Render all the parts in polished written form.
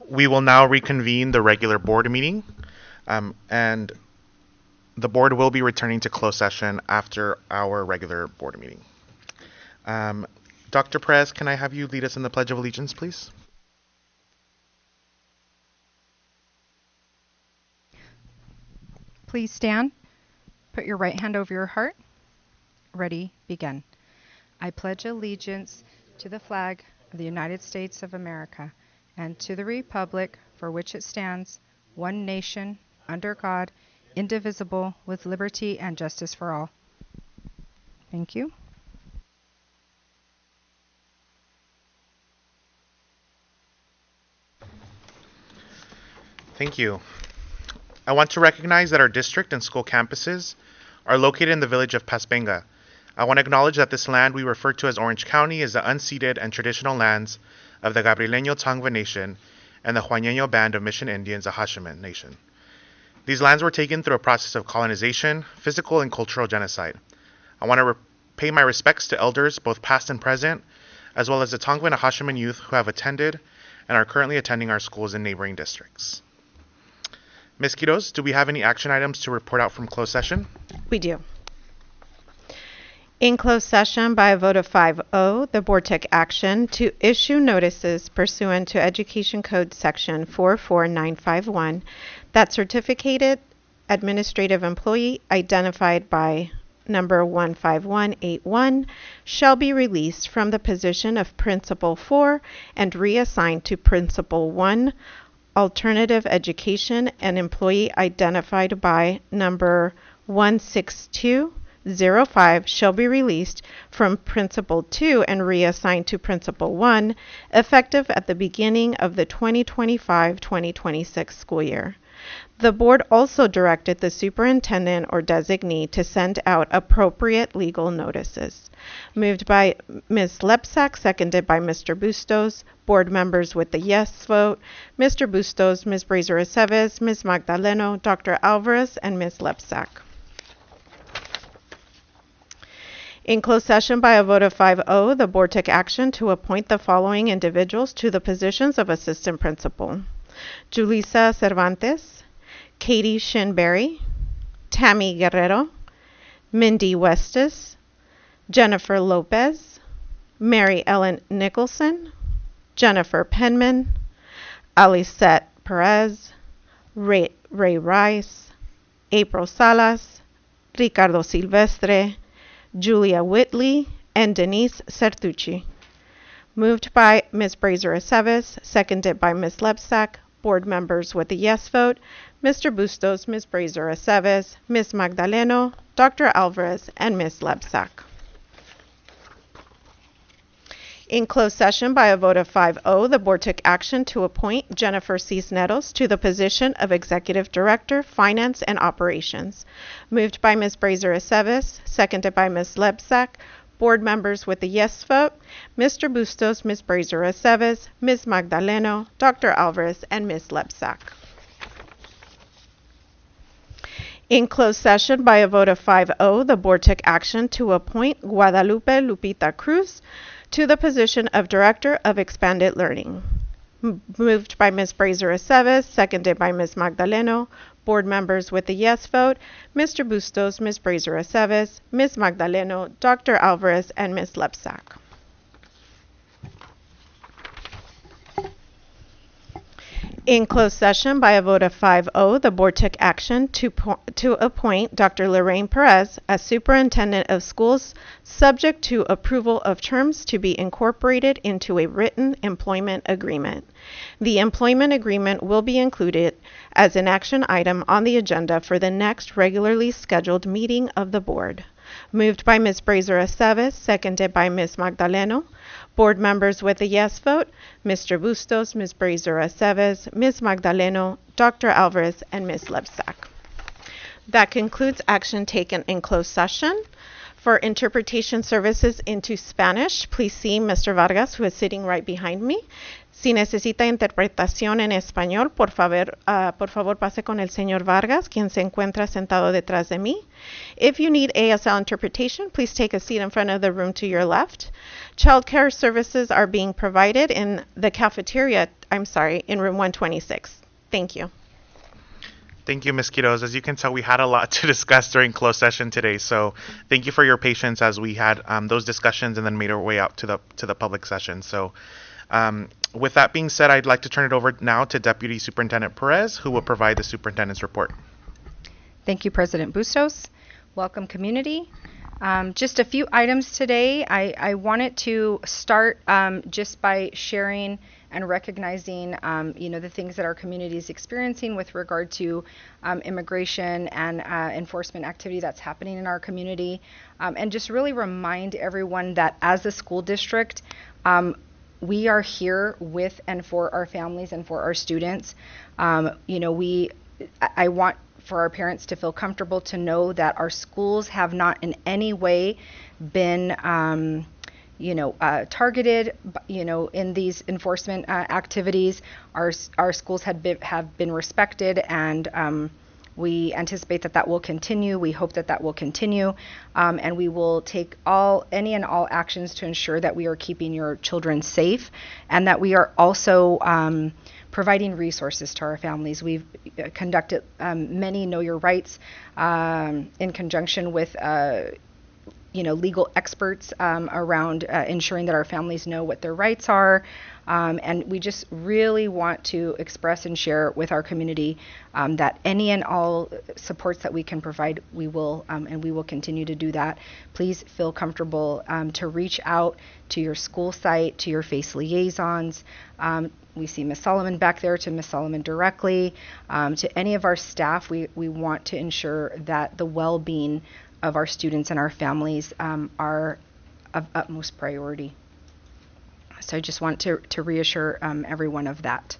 We will now reconvene the regular board meeting, and the board will be returning to closed session after our regular board meeting. Um, Dr. Perez, can I have you lead us in the Pledge of Allegiance, please? Please stand. Put your right hand over your heart. Ready, begin. I pledge allegiance to the flag of the United States of America and to the republic for which it stands, one nation, under God, indivisible, with liberty and justice for all. Thank you. Thank you. I want to recognize that our district and school campuses are located in the village of Paspenga. I want to acknowledge that this land we refer to as Orange County is the unceded and traditional lands of the Gabrieleño Tongva Nation and the Juaneño Band of Mission Indians, the Hashiman Nation. These lands were taken through a process of colonization, physical, and cultural genocide. I want to pay my respects to elders, both past and present, as well as the Tongva and Hashiman youth who have attended and are currently attending our schools in neighboring districts. Ms. Quiroz, do we have any action items to report out from closed session? We do. In closed session, by a vote of 5-0, the board took action to issue notices pursuant to Education Code Section 44951 that certificated administrative employee identified by number 15181 shall be released from the position of Principal 4 and reassigned to Principal 1, Alternative Education, and employee identified by number 16205 shall be released from Principal 2 and reassigned to Principal 1, effective at the beginning of the 2025-2026 school year. The board also directed the superintendent or designee to send out appropriate legal notices. Moved by Ms. Lepsak, seconded by Mr. Bustos. Board members with the yes vote: Mr. Bustos, Ms. Brazier-Aceves, Ms. Magdaleno, Dr. Alvarez, and Ms. Lepsak. In closed session, by a vote of 5-0, the board took action to appoint the following individuals to the positions of assistant principal: Julissa Cervantes, Katie Shinberry, Tammy Guerrero, Mindy Westis, Jennifer Lopez, Mary Ellen Nicholson, Jennifer Penman, Alicette Perez, Ray Rice, April Salas, Ricardo Silvestre, Julia Whitley, and Denise Certucci. Moved by Ms. Brazier-Aceves, seconded by Ms. Lepsak. Board members with a yes vote: Mr. Bustos, Ms. Brazier-Aceves, Ms. Magdaleno, Dr. Alvarez, and Ms. Lepsak. In closed session, by a vote of 5-0, the board took action to appoint Jennifer Cisneros to the position of Executive Director, Finance and Operations. Moved by Ms. Brazier-Aceves, seconded by Ms. Lepsak. Board members with a yes vote: Mr. Bustos, Ms. Brazier-Aceves, Ms. Magdaleno, Dr. Alvarez, and Ms. Lepsak. In closed session, by a vote of 5-0, the board took action to appoint Guadalupe Lupita Cruz to the position of Director of Expanded Learning. Moved by Ms. Brazier-Aceves, seconded by Ms. Magdaleno. Board members with a yes vote: Mr. Bustos, Ms. Brazier-Aceves, Ms. Magdaleno, Dr. Alvarez, and Ms. Lepsak. In closed session, by a vote of 5-0, the board took action to appoint Dr. Lorraine Perez as Superintendent of Schools, subject to approval of terms to be incorporated into a written employment agreement. The employment agreement will be included as an action item on the agenda for the next regularly scheduled meeting of the board. Moved by Ms. Brazier-Aceves, seconded by Ms. Magdaleno. Board members with a yes vote: Mr. Bustos, Ms. Brazier-Aceves, Ms. Magdaleno, Dr. Alvarez, and Ms. Lepsak. That concludes action taken in closed session. For interpretation services into Spanish, please see Mr. Vargas, who is sitting right behind me. Si necesita interpretación en español, por favor pase con el señor Vargas, quien se encuentra sentado detrás de mí. If you need ASL interpretation, please take a seat in front of the room to your left. Childcare services are being provided in the cafeteria in room 126. Thank you. Thank you, Ms. Quiroz. As you can tell, we had a lot to discuss during closed session today, so thank you for your patience as we had those discussions and then made our way out to the public session. So, with that being said, I'd like to turn it over now to Deputy Superintendent Perez, who will provide the superintendent's report. Thank you, President Bustos. Welcome, community. Just a few items today. I wanted to start just by sharing and recognizing, the things that our community is experiencing with regard to immigration and enforcement activity that's happening in our community, and just really remind everyone that as a school district, we are here with and for our families and for our students. I want for our parents to feel comfortable to know that our schools have not in any way been targeted, in these enforcement activities. Our schools have been respected, and we anticipate that will continue. We hope that will continue, and we will take any and all actions to ensure that we are keeping your children safe, and that we are also providing resources to our families. We've conducted many Know Your Rights in conjunction with legal experts around ensuring that our families know what their rights are. And we just really want to express and share with our community that any and all supports that we can provide, we will, and we will continue to do that. Please feel comfortable to reach out to your school site, to your FACE liaisons. We see Ms. Solomon back there, to Ms. Solomon directly. To any of our staff, we want to ensure that the well-being of our students and our families are of utmost priority. So I just want to reassure everyone of that.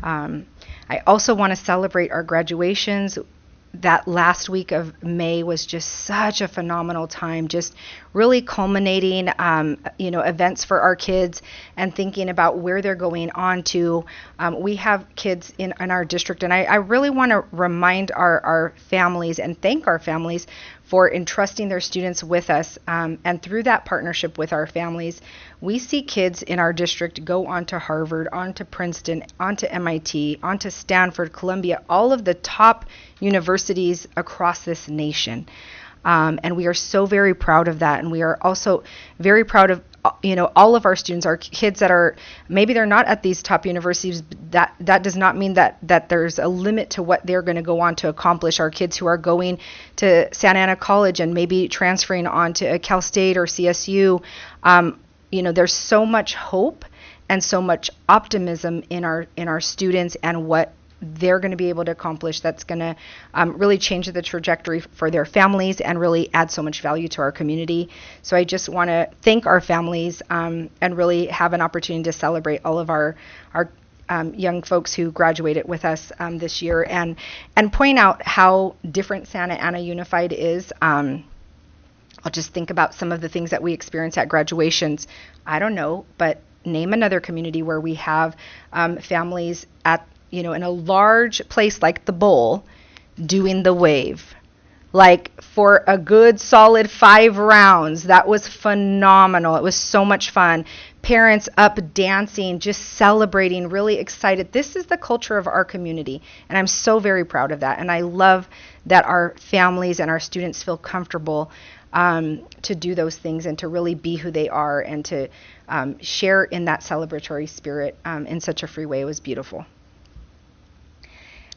I also want to celebrate our graduations. That last week of May was just such a phenomenal time, just really culminating, events for our kids and thinking about where they're going on to. We have kids in our district, and I really want to remind our families and thank our families for entrusting their students with us. And through that partnership with our families, we see kids in our district go on to Harvard, on to Princeton, on to MIT, on to Stanford, Columbia, all of the top universities across this nation. And we are so very proud of that. And we are also very proud of all of our students, our kids that are, maybe they're not at these top universities. That does not mean that there's a limit to what they're going to go on to accomplish. Our kids who are going to Santa Ana College and maybe transferring on to Cal State or CSU, there's so much hope and so much optimism in our students and what they're going to be able to accomplish that's going to really change the trajectory for their families and really add so much value to our community. So I just want to thank our families and really have an opportunity to celebrate all of our young folks who graduated with us this year and point out how different Santa Ana Unified is. I'll just think about some of the things that we experience at graduations. I don't know, but name another community where we have families at in a large place like the Bowl doing the wave. Like for a good solid 5 rounds. That was phenomenal. It was so much fun. Parents up dancing, just celebrating, really excited. This is the culture of our community, and I'm so very proud of that. And I love that our families and our students feel comfortable to do those things and to really be who they are and to share in that celebratory spirit in such a free way. It was beautiful.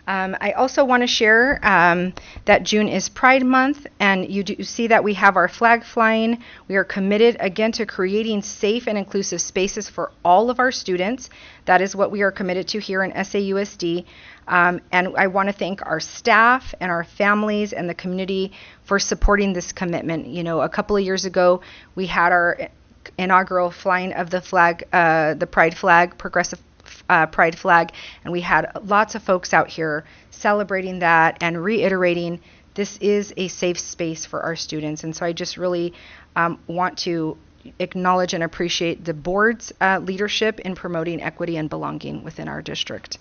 I also want to share that June is Pride Month, and you do see that we have our flag flying. We are committed, again, to creating safe and inclusive spaces for all of our students. That is what we are committed to here in SAUSD. And I want to thank our staff and our families and the community for supporting this commitment. A couple of years ago, we had our inaugural flying of the flag, the Pride flag, progressive Pride flag, and we had lots of folks out here celebrating that and reiterating this is a safe space for our students. And so I just really want to acknowledge and appreciate the board's leadership in promoting equity and belonging within our district.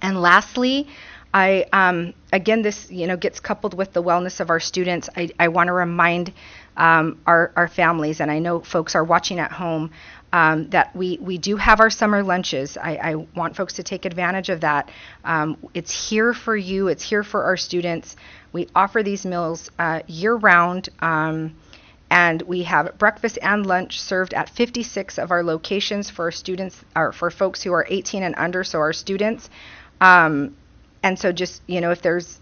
And lastly, Again, this gets coupled with the wellness of our students. I want to remind our families, and I know folks are watching at home, that we do have our summer lunches. I want folks to take advantage of that. It's here for you. It's here for our students. We offer these meals year-round, and we have breakfast and lunch served at 56 of our locations for students, or for folks who are 18 and under, so our students. And so just, if there's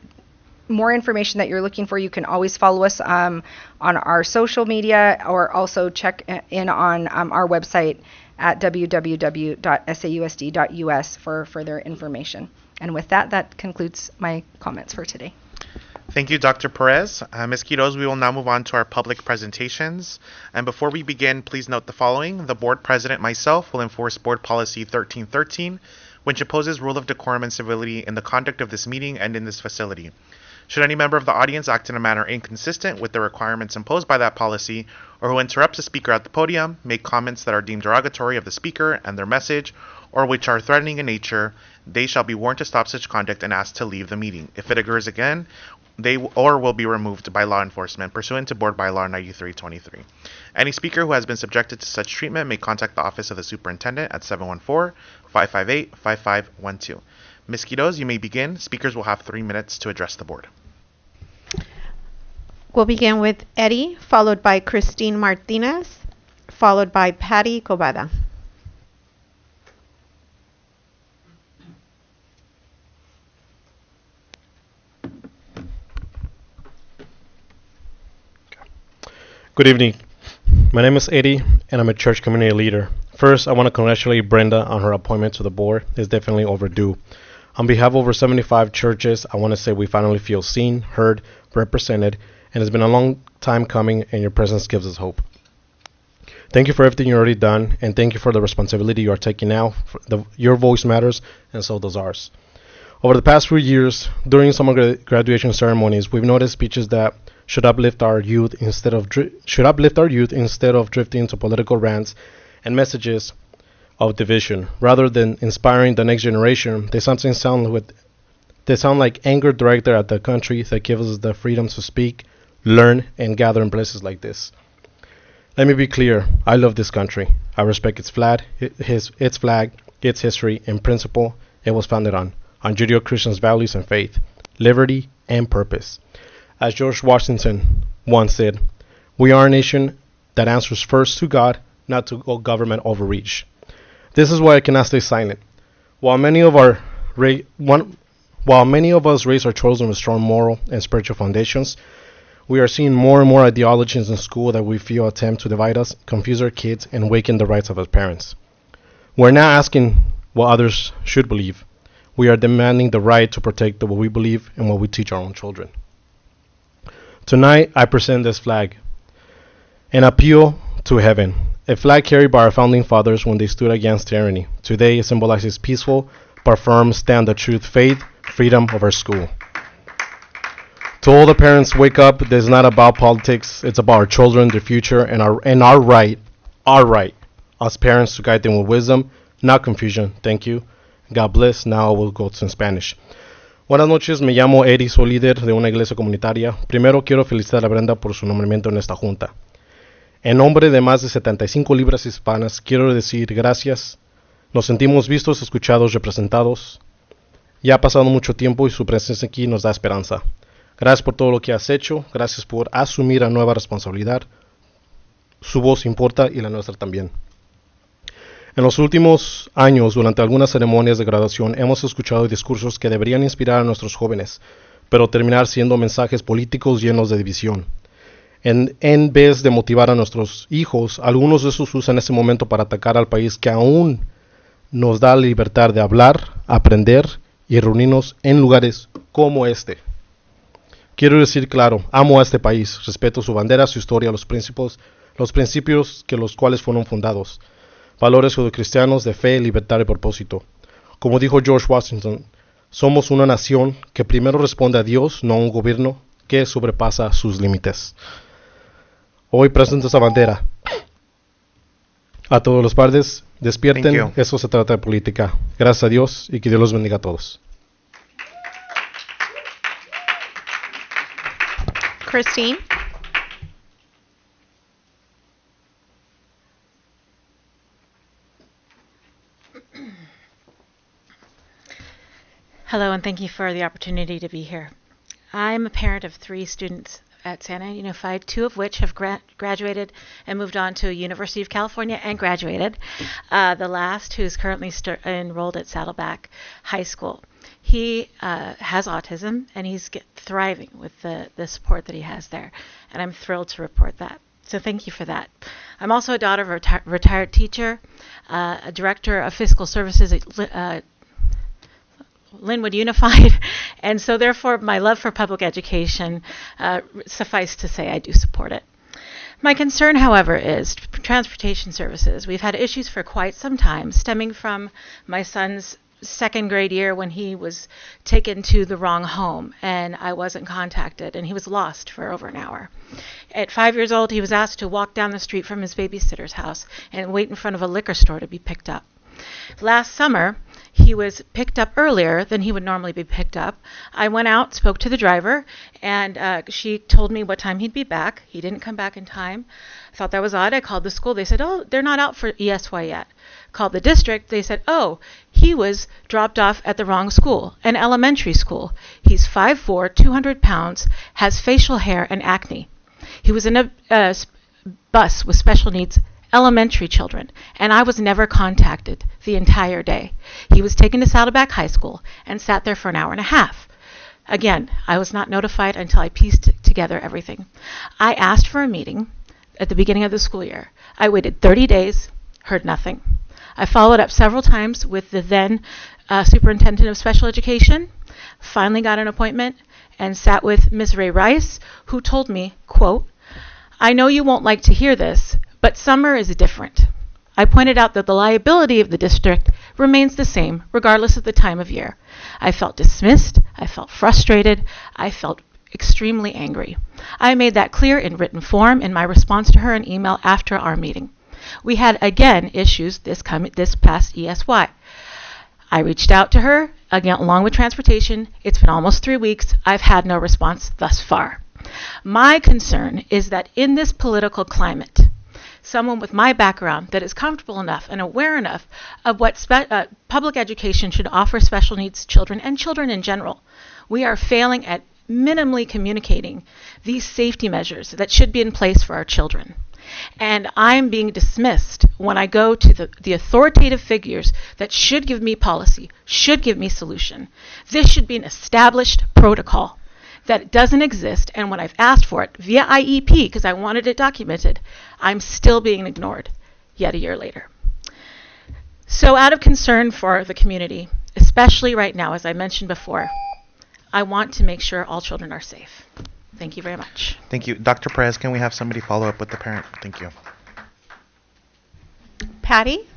more information that you're looking for, you can always follow us on our social media, or also check in on our website at www.sausd.us for further information. And with that, that concludes my comments for today. Thank you, Dr. Perez. Ms. Quiroz, we will now move on to our public presentations. And before we begin, please note the following. The board president, myself, will enforce Board Policy 1313, which imposes rule of decorum and civility in the conduct of this meeting and in this facility. Should any member of the audience act in a manner inconsistent with the requirements imposed by that policy, or who interrupts a speaker at the podium, make comments that are deemed derogatory of the speaker and their message, or which are threatening in nature, they shall be warned to stop such conduct and asked to leave the meeting. If it occurs again, they will be removed by law enforcement pursuant to Board Bylaw 9323. Any speaker who has been subjected to such treatment may contact the Office of the Superintendent at 714-558-5512. Ms. Quiroz, you may begin. Speakers will have 3 minutes to address the board. We'll begin with Eddie, followed by Christine Martinez, followed by Patty Covada. Good evening. My name is Eddie, and I'm a church community leader. First, I want to congratulate Brenda on her appointment to the board. It's definitely overdue. On behalf of over 75 churches, I want to say we finally feel seen, heard, represented, and it's been a long time coming, and your presence gives us hope. Thank you for everything you've already done, and thank you for the responsibility you are taking now. Your voice matters, and so does ours. Over the past few years, during summer graduation ceremonies, we've noticed speeches that should uplift our youth instead of drifting into political rants and messages of division. Rather than inspiring the next generation, they sometimes sound like anger directed at the country that gives us the freedom to speak, learn, and gather in places like this. Let me be clear. I love this country. I respect its flag, its history, and principle it was founded on Judeo-Christian values and faith, liberty, and purpose. As George Washington once said, we are a nation that answers first to God, not to government overreach. This is why I cannot stay silent. While many of us raise our children with strong moral and spiritual foundations, we are seeing more and more ideologies in school that we feel attempt to divide us, confuse our kids, and weaken the rights of our parents. We're not asking what others should believe. We are demanding the right to protect what we believe and what we teach our own children. Tonight, I present this flag, an appeal to heaven, a flag carried by our founding fathers when they stood against tyranny. Today, it symbolizes peaceful but firm stand the truth, faith, freedom of our school. To all the parents, wake up. This is not about politics. It's about our children, their future, and our right as parents to guide them with wisdom, not confusion. Thank you. God bless. Now I will go to Spanish. Buenas noches, me llamo Eddie, soy líder de una iglesia comunitaria. Primero quiero felicitar a Brenda por su nombramiento en esta junta. En nombre de más de 75 libras hispanas, quiero decir gracias. Nos sentimos vistos, escuchados, representados. Ya ha pasado mucho tiempo y su presencia aquí nos da esperanza. Gracias por todo lo que has hecho. Gracias por asumir la nueva responsabilidad. Su voz importa y la nuestra también. En los últimos años, durante algunas ceremonias de graduación, hemos escuchado discursos que deberían inspirar a nuestros jóvenes, pero terminar siendo mensajes políticos llenos de división. En vez de motivar a nuestros hijos, algunos de esos usan ese momento para atacar al país que aún nos da la libertad de hablar, aprender y reunirnos en lugares como este. Quiero decir claro, amo a este país, respeto su bandera, su historia, los principios que los cuales fueron fundados. Valores judeocristianos de fe, libertad y propósito. Como dijo George Washington, somos una nación que primero responde a Dios, no a un gobierno que sobrepasa sus límites. Hoy presento esta bandera. A todos los padres, despierten, eso se trata de política. Gracias a Dios y que Dios los bendiga a todos. Christine. Hello, and thank you for the opportunity to be here. I'm a parent of 3 students at Santa Ana Unified, 2 of which have graduated and moved on to University of California and graduated. The last, who's currently enrolled at Saddleback High School. He has autism, and he's thriving with the support that he has there, and I'm thrilled to report that. So thank you for that. I'm also a daughter of a retired teacher, a director of fiscal services at Linwood Unified, and so therefore my love for public education, suffice to say I do support it. My concern, however, is transportation services. We've had issues for quite some time, stemming from my son's 2nd grade year when he was taken to the wrong home and I wasn't contacted, and he was lost for over an hour. At 5 years old, he was asked to walk down the street from his babysitter's house and wait in front of a liquor store to be picked up. Last summer, he was picked up earlier than he would normally be picked up. I went out, spoke to the driver, and she told me what time he'd be back. He didn't come back in time. I thought that was odd. I called the school. They said, oh, they're not out for ESY yet. Called the district. They said, oh, he was dropped off at the wrong school, an elementary school. He's 5'4", 200 pounds, has facial hair and acne. He was in a bus with special needs elementary children, and I was never contacted the entire day. He was taken to Saddleback High School and sat there for an hour and a half. Again, I was not notified until I pieced together everything. I asked for a meeting at the beginning of the school year. I waited 30 days, heard nothing. I followed up several times with the then superintendent of special education, finally got an appointment, and sat with Ms. Ray Rice, who told me, quote, I know you won't like to hear this, but summer is different. I pointed out that the liability of the district remains the same regardless of the time of year. I felt dismissed, I felt frustrated, I felt extremely angry. I made that clear in written form in my response to her in email after our meeting. We had again issues this past ESY. I reached out to her, again along with transportation. It's been almost 3 weeks. I've had no response thus far. My concern is that in this political climate, someone with my background that is comfortable enough and aware enough of what public education should offer special needs children and children in general, we are failing at minimally communicating these safety measures that should be in place for our children. And I'm being dismissed when I go to the authoritative figures that should give me policy, should give me solution. This should be an established protocol that doesn't exist, and when I've asked for it via IEP, because I wanted it documented, I'm still being ignored yet a year later. So out of concern for the community, especially right now, as I mentioned before, I want to make sure all children are safe. Thank you very much. Thank you. Dr. Perez, can we have somebody follow up with the parent? Thank you. Patty?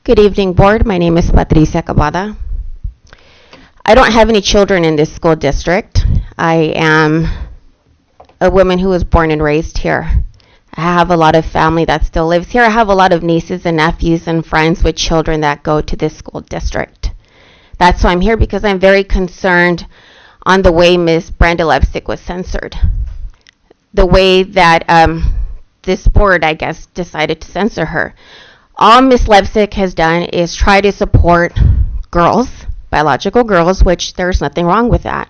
Good evening, board. My name is Patricia Cavada. I don't have any children in this school district. I am a woman who was born and raised here. I have a lot of family that still lives here. I have a lot of nieces and nephews and friends with children that go to this school district. That's why I'm here, because I'm very concerned on the way Ms. Brenda Lepsick was censored. The way that this board, I guess, decided to censor her. All Ms. Lepsick has done is try to support girls, biological girls, which there's nothing wrong with that.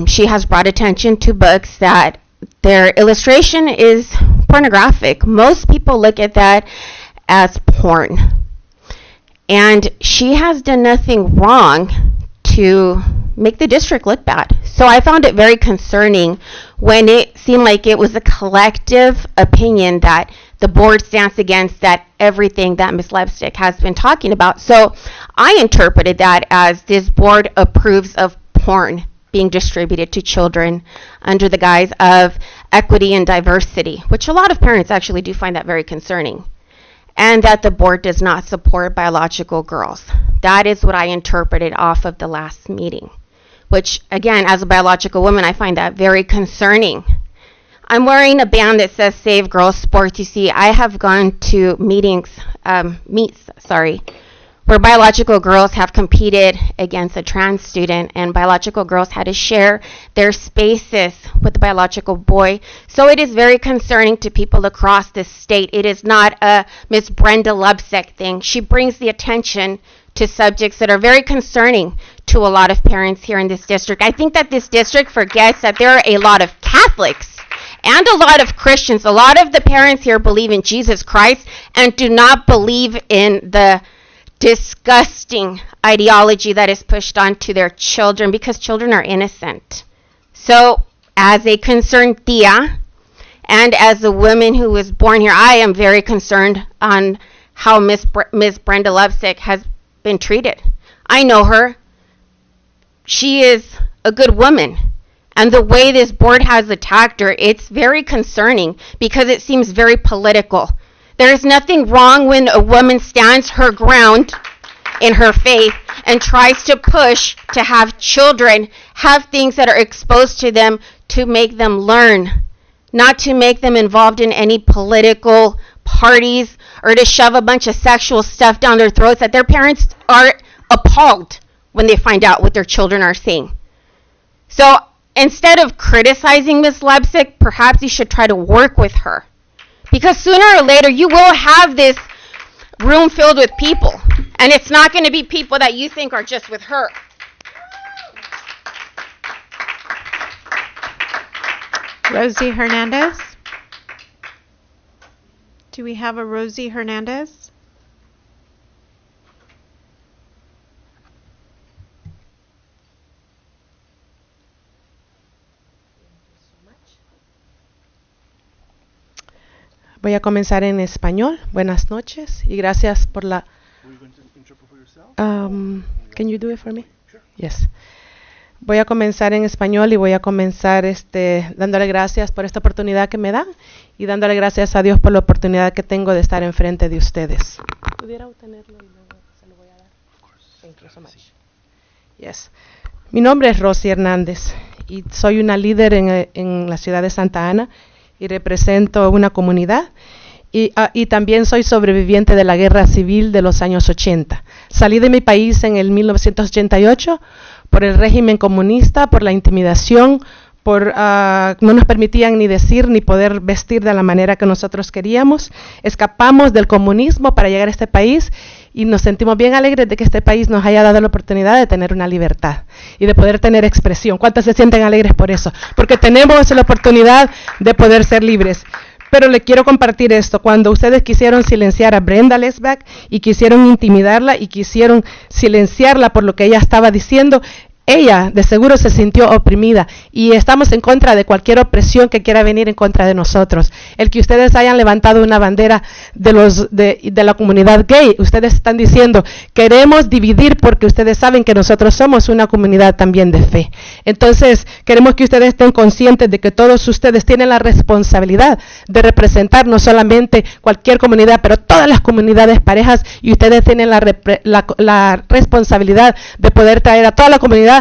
She has brought attention to books that their illustration is pornographic. Most people look at that as porn. And she has done nothing wrong to make the district look bad. So I found it very concerning when it seemed like it was a collective opinion that the board stands against that everything that Ms. Lepsick has been talking about. So I interpreted that as this board approves of porn being distributed to children under the guise of equity and diversity, which a lot of parents actually do find that very concerning, and that the board does not support biological girls. That is what I interpreted off of the last meeting, which, again, as a biological woman, I find that very concerning. I'm wearing a band that says Save Girls Sports. You see, I have gone to meets, where biological girls have competed against a trans student, and biological girls had to share their spaces with the biological boy. So it is very concerning to people across this state. It is not a Miss Brenda Lubsek thing. She brings the attention to subjects that are very concerning to a lot of parents here in this district. I think that this district forgets that there are a lot of Catholics and a lot of Christians. A lot of the parents here believe in Jesus Christ and do not believe in the disgusting ideology that is pushed onto their children, because children are innocent. So, as a concerned tia, and as a woman who was born here, I am very concerned on how Miss Brenda Lovesick has been treated. I know her. She is a good woman. And the way this board has attacked her, it's very concerning because it seems very political. There is nothing wrong when a woman stands her ground in her faith and tries to push to have children have things that are exposed to them to make them learn, not to make them involved in any political parties or to shove a bunch of sexual stuff down their throats that their parents are appalled when they find out what their children are saying. So instead of criticizing Ms. Lebsick, perhaps you should try to work with her. Because sooner or later, you will have this room filled with people. And it's not going to be people that you think are just with her. Rosie Hernandez? Do we have a Rosie Hernandez? Voy a comenzar en español. Buenas noches y gracias por la... Can you do it for me? Sure. Yes. Voy a comenzar en español y voy a comenzar dándole gracias por esta oportunidad que me dan y dándole gracias a Dios por la oportunidad que tengo de estar enfrente de ustedes. ¿Pudiera obtenerlo y luego se lo voy a dar? Thank you so much. Yes. Mi nombre es Rosy Hernández y soy una líder en la ciudad de Santa Ana y represento una comunidad y también soy sobreviviente de la guerra civil de los años 80. Salí de mi país en el 1988 por el régimen comunista, por la intimidación, no nos permitían ni decir ni poder vestir de la manera que nosotros queríamos. Escapamos del comunismo para llegar a este país y nos sentimos bien alegres de que este país nos haya dado la oportunidad de tener una libertad y de poder tener expresión. ¿Cuántos se sienten alegres por eso? Porque tenemos la oportunidad de poder ser libres. Pero le quiero compartir esto. Cuando ustedes quisieron silenciar a Brenda Lesback y quisieron intimidarla y quisieron silenciarla por lo que ella estaba diciendo, ella de seguro se sintió oprimida y estamos en contra de cualquier opresión que quiera venir en contra de nosotros. El que ustedes hayan levantado una bandera de la comunidad gay, ustedes están diciendo, queremos dividir porque ustedes saben que nosotros somos una comunidad también de fe. Entonces, queremos que ustedes estén conscientes de que todos ustedes tienen la responsabilidad de representar no solamente cualquier comunidad, pero todas las comunidades parejas, y ustedes tienen la responsabilidad de poder traer a toda la comunidad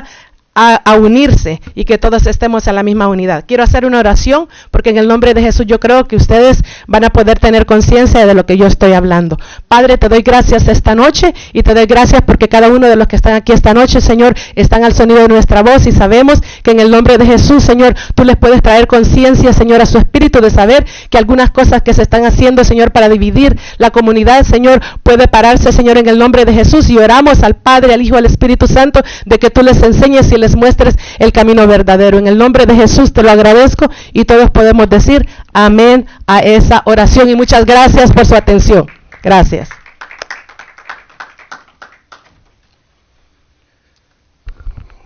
a unirse y que todos estemos en la misma unidad. Quiero hacer una oración porque en el nombre de Jesús yo creo que ustedes van a poder tener conciencia de lo que yo estoy hablando. Padre, te doy gracias esta noche y te doy gracias porque cada uno de los que están aquí esta noche, Señor, están al sonido de nuestra voz y sabemos que en el nombre de Jesús, Señor, tú les puedes traer conciencia, Señor, a su espíritu de saber que algunas cosas que se están haciendo, Señor, para dividir la comunidad, Señor, puede pararse, Señor, en el nombre de Jesús, y oramos al Padre, al Hijo, al Espíritu Santo de que tú les enseñes y les muestres el camino verdadero. En el nombre de Jesús te lo agradezco y todos podemos decir amén a esa oración y muchas gracias por su atención. Gracias.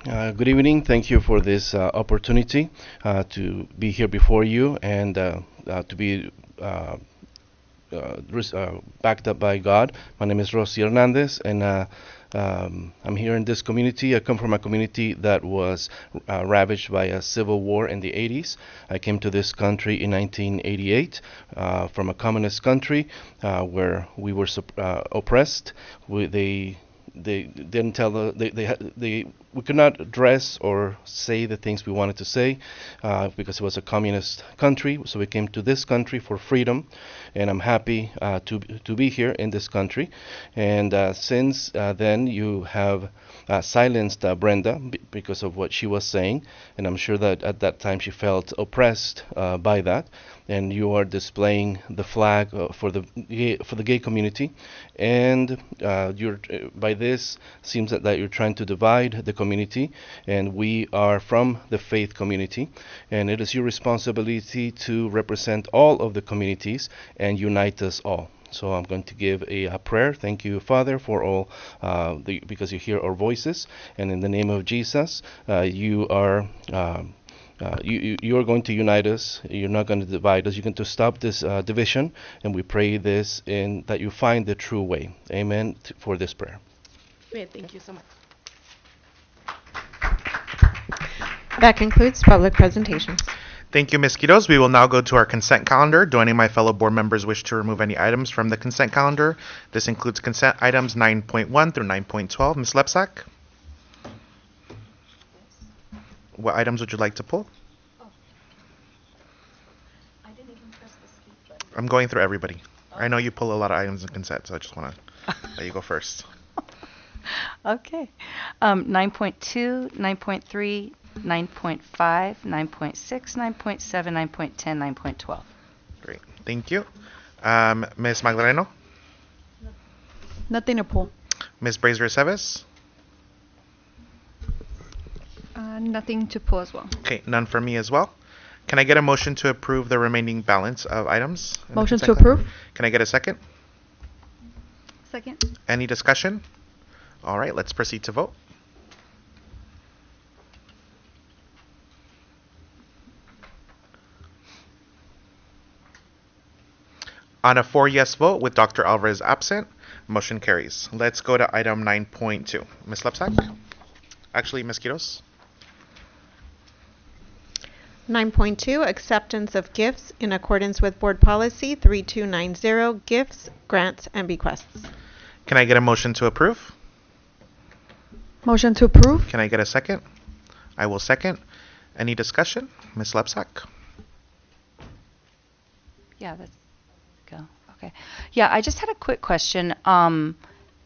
Good evening. Thank you for this opportunity to be here before you and to be backed up by God. My name is Rosy Hernandez, and I'm here in this community. I come from a community that was ravaged by a civil war in the 80s. I came to this country in 1988 from a communist country where we were oppressed. They didn't tell they we could not dress or say the things we wanted to say because it was a communist country. So we came to this country for freedom, and I'm happy to be here in this country. And since then, you have silenced Brenda because of what she was saying, and I'm sure that at that time she felt oppressed by that. And you are displaying the flag for the gay community, and you're by this seems that you're trying to divide the community, and we are from the faith community, and it is your responsibility to represent all of the communities and unite us all. So I'm going to give a prayer. Thank you, Father, for all because you hear our voices, and in the name of Jesus, you are. You are going to unite us. You're not going to divide us. You're going to stop this division, and we pray this in that you find the true way. Amen. For this prayer. Great, thank you so much. That concludes public presentations. Thank you, Ms. Quiroz. We will now go to our consent calendar. Do any of my fellow board members wish to remove any items from the consent calendar? This includes consent items 9.1 through 9.12. Ms. Lepsak? What items would you like to pull? I didn't even press the speak button. I'm going through everybody. I know you pull a lot of items in consent, so I just want to let you go first. Okay. 9.2, 9.3, 9.5, 9.6, 9.7, 9.10, 9.12. Great. Thank you. Ms. Magdaleno? Nothing to pull. Ms. Brazier-Seves? Nothing to pull as well. Okay, none for me as well. Can I get a motion to approve the remaining balance of items? in the Motion to consent calendar? approve. Can I get a second? Second. Any discussion? All right, let's proceed to vote. On a 4-yes vote with Dr. Alvarez absent, motion carries. Let's go to item 9.2. Ms. Lepsak? Actually, Ms. Quiroz? 9.2, acceptance of gifts in accordance with Board Policy 3290, gifts, grants, and bequests. Can I get a motion to approve? Motion to approve. Can I get a second? I will second. Any discussion? Ms. Lepsak? Yeah, that's go. Okay. Yeah, I just had a quick question.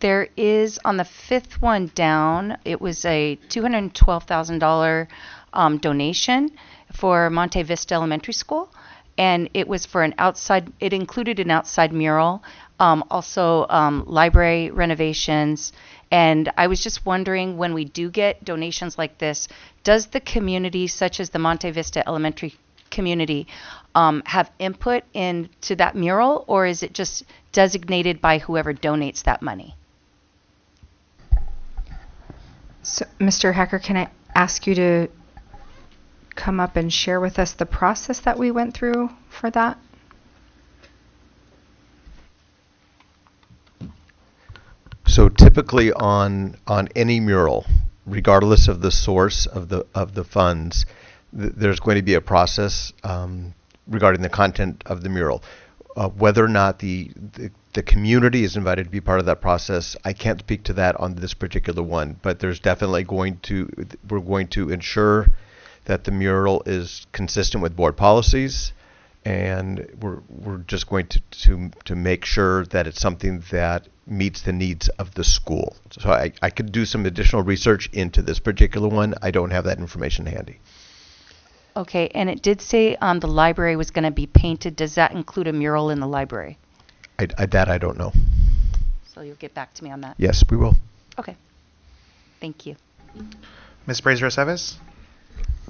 There is on the fifth one down, it was a $212,000 donation for Monte Vista Elementary School, and it was for an outside. It included an outside mural, also library renovations. And I was just wondering, when we do get donations like this, does the community, such as the Monte Vista Elementary community, have input into that mural, or is it just designated by whoever donates that money? So, Mr. Hacker, can I ask you to come up and share with us the process that we went through for that? So typically on any mural, regardless of the source of the funds, there's going to be a process regarding the content of the mural. Whether or not the community is invited to be part of that process, I can't speak to that on this particular one. But there's definitely we're going to ensure that the mural is consistent with board policies, and we're just going to make sure that it's something that meets the needs of the school. So I could do some additional research into this particular one. I don't have that information handy. Okay, and it did say the library was going to be painted. Does that include a mural in the library? That I don't know. So you'll get back to me on that. Yes, we will. Okay. Thank you. Ms. Brazier-Seves?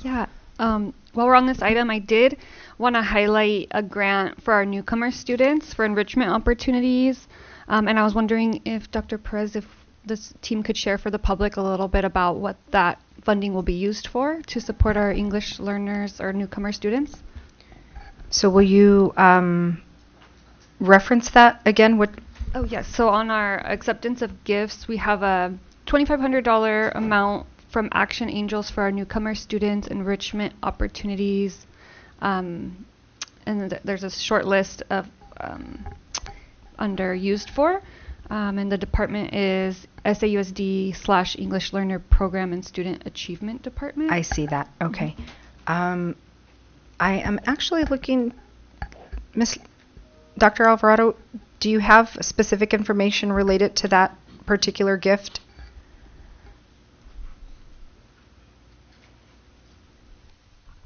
Yeah. While we're on this item, I did want to highlight a grant for our newcomer students for enrichment opportunities. And I was wondering if Dr. Perez, if this team could share for the public a little bit about what that funding will be used for to support our English learners or newcomer students. So will you reference that again? What? Oh, yes. So on our acceptance of gifts, we have a $2,500 amount from Action Angels for our newcomer students, enrichment opportunities. And there's a short list of under used for. And the department is SAUSD/English Learner Program and Student Achievement Department. I see that. Okay. I am actually looking, Miss Dr. Alvarado, do you have specific information related to that particular gift?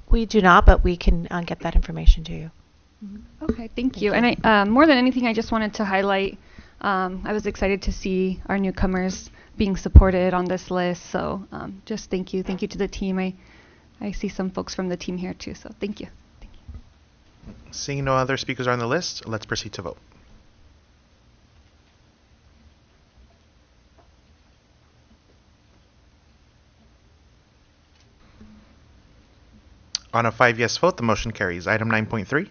We do not, but we can get that information to you. Okay, thank you. And I, more than anything, I just wanted to highlight, I was excited to see our newcomers being supported on this list. So just thank you. Thank you to the team. I see some folks from the team here too, so thank you. Seeing no other speakers on the list, let's proceed to vote. On a 5-yes vote, the motion carries. Item 9.3.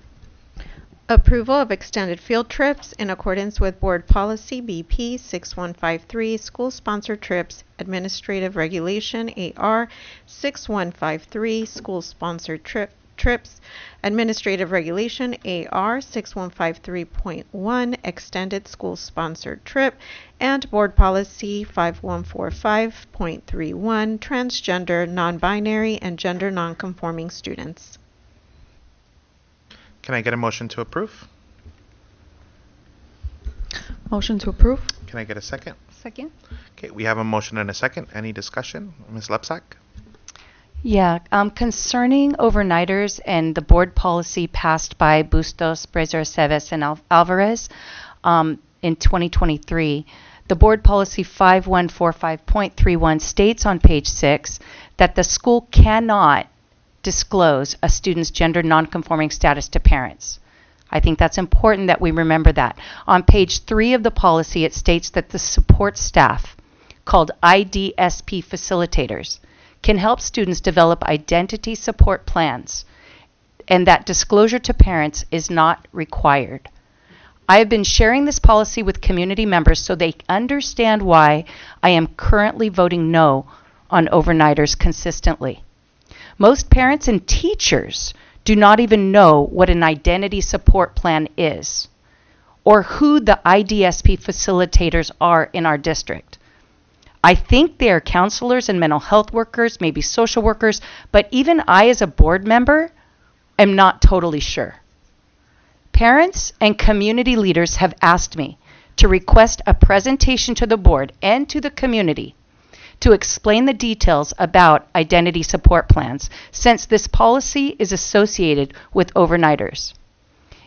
Approval of extended field trips in accordance with Board Policy BP 6153, School-Sponsored Trips, Administrative Regulation AR 6153, School-Sponsored Trips, Administrative Regulation AR 6153.1, Extended School-Sponsored Trip, and Board Policy 5145.31, Transgender, Non-Binary, and Gender Non-Conforming Students. Can I get a motion to approve? Motion to approve. Can I get a second? Second. Okay, we have a motion and a second. Any discussion? Ms. Lepsak? Yeah, concerning overnighters and the board policy passed by Bustos, Brazier, Seves, and Alvarez in 2023, the board policy 5145.31 states on page 6 that the school cannot disclose a student's gender nonconforming status to parents. I think that's important that we remember that. On page 3 of the policy, it states that the support staff, called IDSP facilitators, can help students develop identity support plans, and that disclosure to parents is not required. I have been sharing this policy with community members so they understand why I am currently voting no on overnighters consistently. Most parents and teachers do not even know what an identity support plan is or who the IDSP facilitators are in our district. I think they are counselors and mental health workers, maybe social workers, but even I as a board member am not totally sure. Parents and community leaders have asked me to request a presentation to the board and to the community to explain the details about identity support plans, since this policy is associated with overnighters.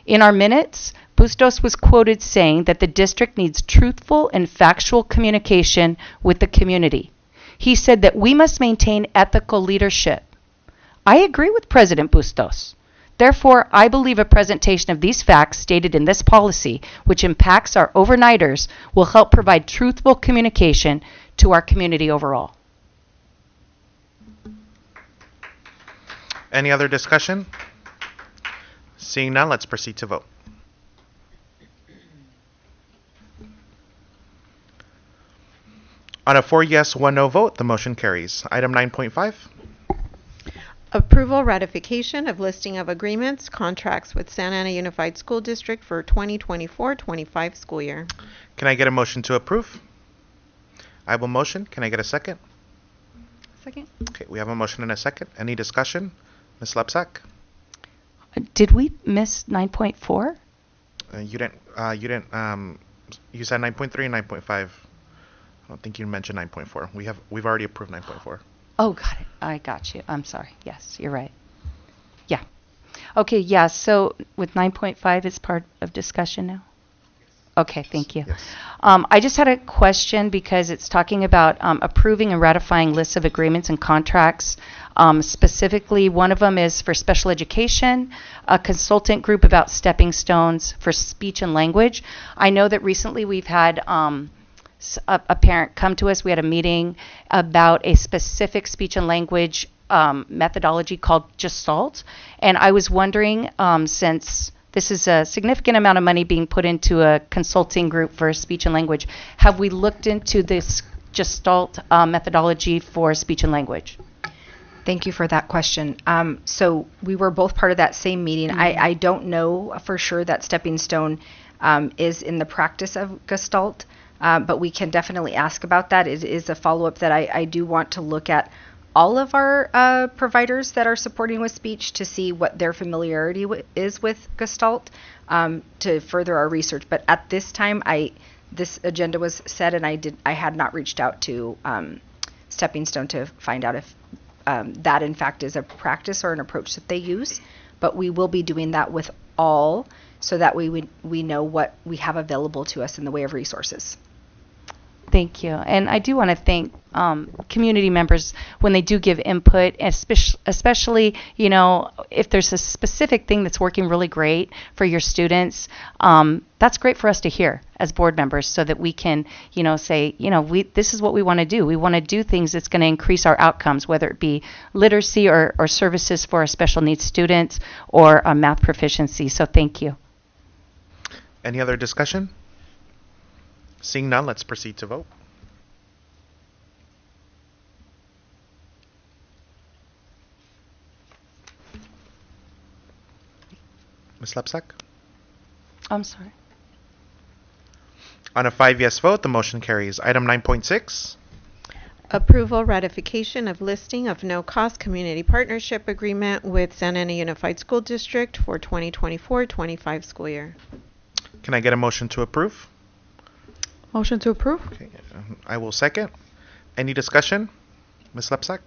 In our minutes, Bustos was quoted saying that the district needs truthful and factual communication with the community. He said that we must maintain ethical leadership. I agree with President Bustos. Therefore, I believe a presentation of these facts stated in this policy, which impacts our overnighters, will help provide truthful communication to our community overall. Any other discussion? Seeing none, let's proceed to vote. On a 4-yes, 1-no vote, the motion carries. Item 9.5. Approval ratification of listing of agreements, contracts with Santa Ana Unified School District for 2024-25 school year. Can I get a motion to approve? I will motion. Can I get a second? Second. Okay, we have a motion and a second. Any discussion? Ms. Lepsak? Did we miss 9.4? You said 9.3 and 9.5. I don't think you mentioned 9.4. We've already approved 9.4. Oh, got it. I got you. I'm sorry. Yes, you're right. Yeah. Okay, yeah, so with 9.5 is part of discussion now? Okay, thank you. Yes. I just had a question because it's talking about approving and ratifying lists of agreements and contracts. Specifically, one of them is for special education, a consultant group about stepping stones for speech and language. I know that recently we've had a parent come to us. We had a meeting about a specific speech and language methodology called Gestalt. And I was wondering, since this is a significant amount of money being put into a consulting group for speech and language, have we looked into this Gestalt methodology for speech and language? Thank you for that question. So we were both part of that same meeting. I don't know for sure that Stepping Stone is in the practice of Gestalt. but we can definitely ask about that. It is a follow-up that I do want to look at all of our providers that are supporting with speech to see what their familiarity is with Gestalt to further our research. But at this time, this agenda was set, and I had not reached out to Stepping Stone to find out if that in fact is a practice or an approach that they use. But we will be doing that with all, so that we know what we have available to us in the way of resources. Thank you. And I do want to thank community members when they do give input, especially, you know, if there's a specific thing that's working really great for your students. That's great for us to hear as board members, so that we can, you know, say, you know, this is what we want to do. We want to do things that's going to increase our outcomes, whether it be literacy or services for our special needs students or math proficiency. So thank you. Any other discussion? Seeing none, let's proceed to vote. Ms. Lepsak? I'm sorry. On a 5-yes vote, the motion carries. Item 9.6. Approval ratification of listing of no-cost community partnership agreement with Santa Ana Unified School District for 2024-25 school year. Can I get a motion to approve? Motion to approve? Okay, I will second. Any discussion? Ms. Lepsak?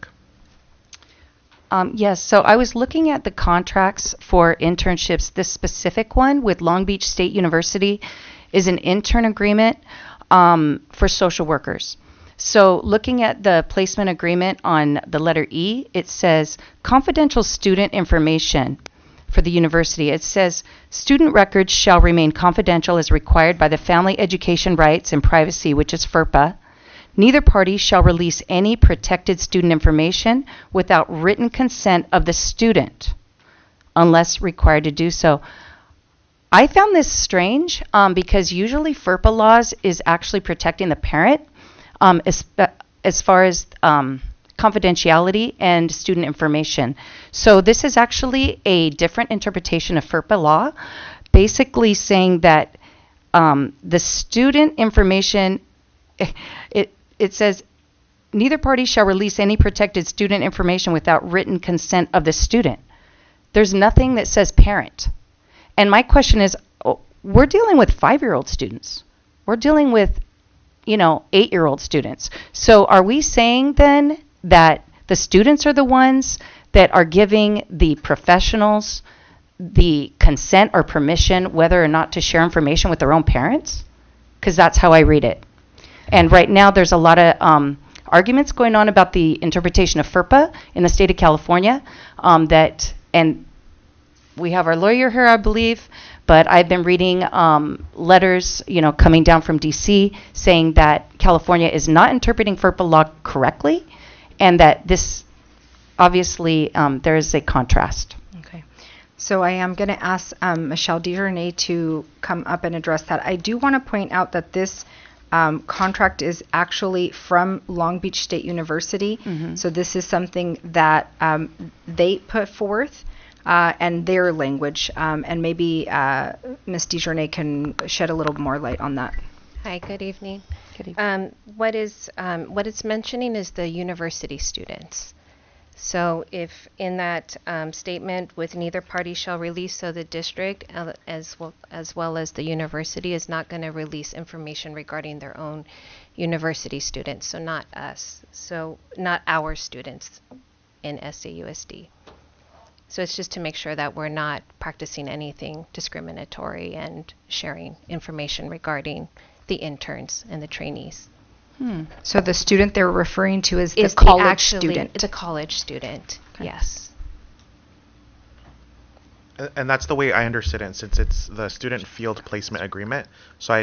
Yes, so I was looking at the contracts for internships. This specific one with Long Beach State University is an intern agreement for social workers. So looking at the placement agreement on the letter E, it says confidential student information for the university. It says student records shall remain confidential as required by the Family Education Rights and Privacy, which is FERPA. Neither party shall release any protected student information without written consent of the student unless required to do so. I found this strange because usually FERPA laws is actually protecting the parent as far as confidentiality and student information. So this is actually a different interpretation of FERPA law, basically saying that the student information, it says, neither party shall release any protected student information without written consent of the student. There's nothing that says parent. And my question is, we're dealing with 5-year-old students. We're dealing with, 8-year-old students. So are we saying then that the students are the ones that are giving the professionals the consent or permission whether or not to share information with their own parents? Because that's how I read it. And right now there's a lot of arguments going on about the interpretation of FERPA in the state of California and we have our lawyer here, I believe, but I've been reading letters, coming down from DC saying that California is not interpreting FERPA law correctly, and that this, obviously, there is a contrast. Okay. So I am going to ask Michelle DeJournay to come up and address that. I do want to point out that this contract is actually from Long Beach State University. Mm-hmm. So this is something that they put forth. And their language, and maybe Ms. DeJournay can shed a little more light on that. Hi, good evening. Good evening. What it's mentioning is the university students. So if in that statement with neither party shall release, so the district as well as the university is not going to release information regarding their own university students, so not us, so not our students in SAUSD. So it's just to make sure that we're not practicing anything discriminatory and sharing information regarding the interns and the trainees. So the student they're referring to is the college student. The college student, okay. Yes. And that's the way I understood it, since it's the student field placement agreement. So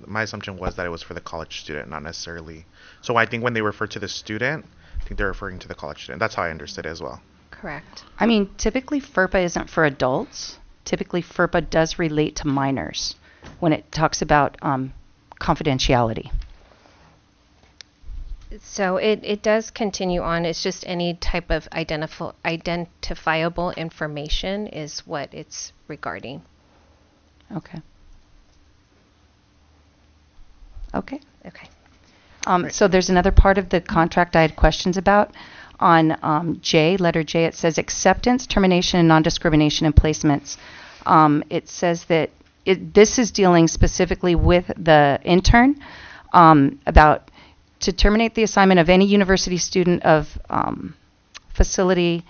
my assumption was that it was for the college student, not necessarily. So I think when they refer to the student, I think they're referring to the college student. That's how I understood it as well. Correct. I mean, typically FERPA isn't for adults. Typically FERPA does relate to minors when it talks about confidentiality. So it does continue on. It's just any type of identifiable information is what it's regarding. Okay. Okay. Okay. So there's another part of the contract I had questions about. On J, letter J, it says acceptance, termination, and non-discrimination in placements. It says that this is dealing specifically with the intern about to terminate the assignment of any university student of facility,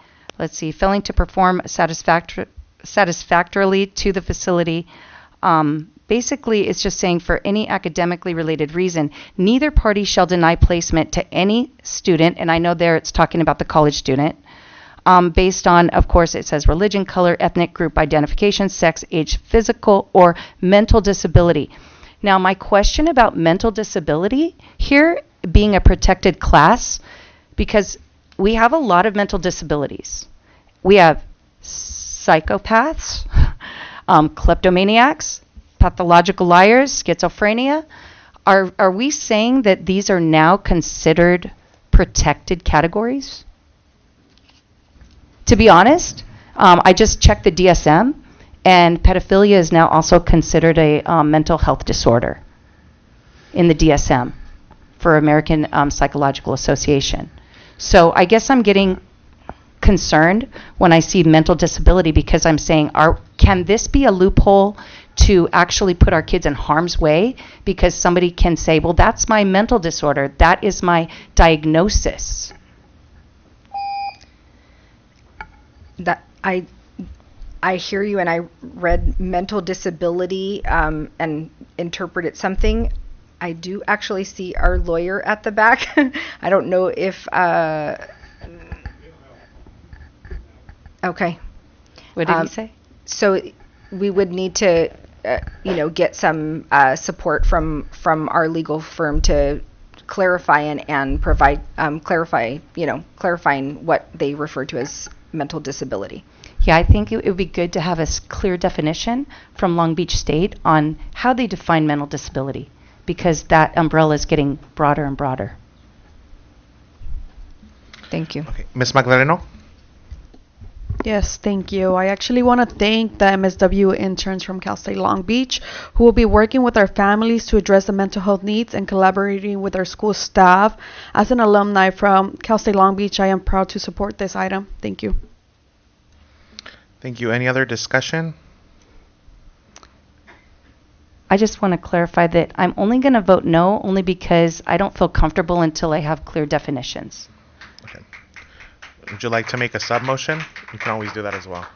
failing to perform satisfactorily to the facility. Basically, it's just saying for any academically related reason, neither party shall deny placement to any student, and I know there it's talking about the college student, based on, of course, it says religion, color, ethnic group identification, sex, age, physical, or mental disability. Now, my question about mental disability here being a protected class, because we have a lot of mental disabilities. We have psychopaths, kleptomaniacs, pathological liars, schizophrenia. Are we saying that these are now considered protected categories? To be honest, I just checked the DSM, and pedophilia is now also considered a mental health disorder in the DSM for American Psychological Association. So I guess I'm getting concerned when I see mental disability, because I'm saying, can this be a loophole to actually put our kids in harm's way, because somebody can say, well, that's my mental disorder, that is my diagnosis? That I hear you, and I read mental disability and interpreted something. I do actually see our lawyer at the back. I don't know if okay. What did he say? So we would need to get some support from our legal firm to clarify and provide clarifying what they refer to as mental disability. Yeah, I think it would be good to have a clear definition from Long Beach State on how they define mental disability, because that umbrella is getting broader and broader. Thank you. Okay. Ms. Magdaleno? Yes, thank you. I actually want to thank the MSW interns from Cal State Long Beach who will be working with our families to address the mental health needs and collaborating with our school staff. As an alumni from Cal State Long Beach, I am proud to support this item. Thank you. Thank you. Any other discussion? I just want to clarify that I'm only going to vote no, only because I don't feel comfortable until I have clear definitions. Okay. Would you like to make a sub motion? You can always do that as well.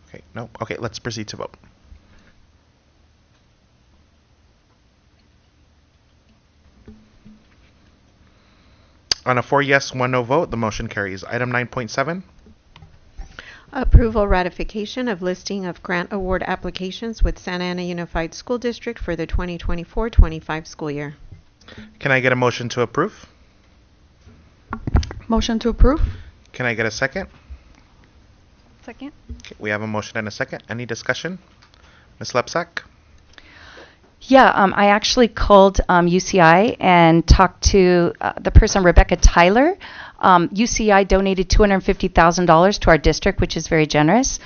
Okay, no. Okay, let's proceed to vote. On a 4 yes, 1 no vote, the motion carries. Item 9.7. Approval ratification of listing of grant award applications with Santa Ana Unified School District for the 2024-25 school year. Can I get a motion to approve? Motion to approve. Can I get a second? Second. Okay, we have a motion and a second. Any discussion? Ms. Lepsak? Yeah, I actually called UCI and talked to the person, Rebecca Tyler. UCI donated $250,000 to our district, which is very generous,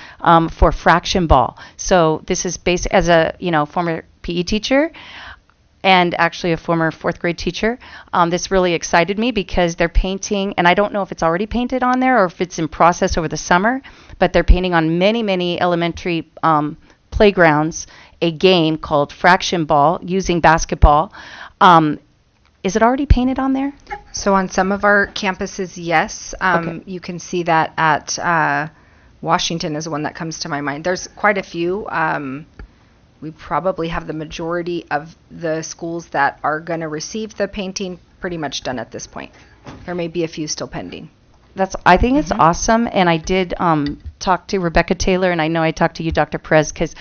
for fraction ball. So this is based as a former PE teacher and actually a former 4th grade teacher. This really excited me because they're painting, and I don't know if it's already painted on there or if it's in process over the summer, but they're painting on many elementary playgrounds a game called fraction ball using basketball. Is it already painted on there? So on some of our campuses, yes. Okay. You can see that at Washington is one that comes to my mind. There's quite a few. We probably have the majority of the schools that are going to receive the painting pretty much done at this point. There may be a few still pending. I think it's awesome, and I did talk to Rebecca Taylor, and I know I talked to you, Dr. Perez, because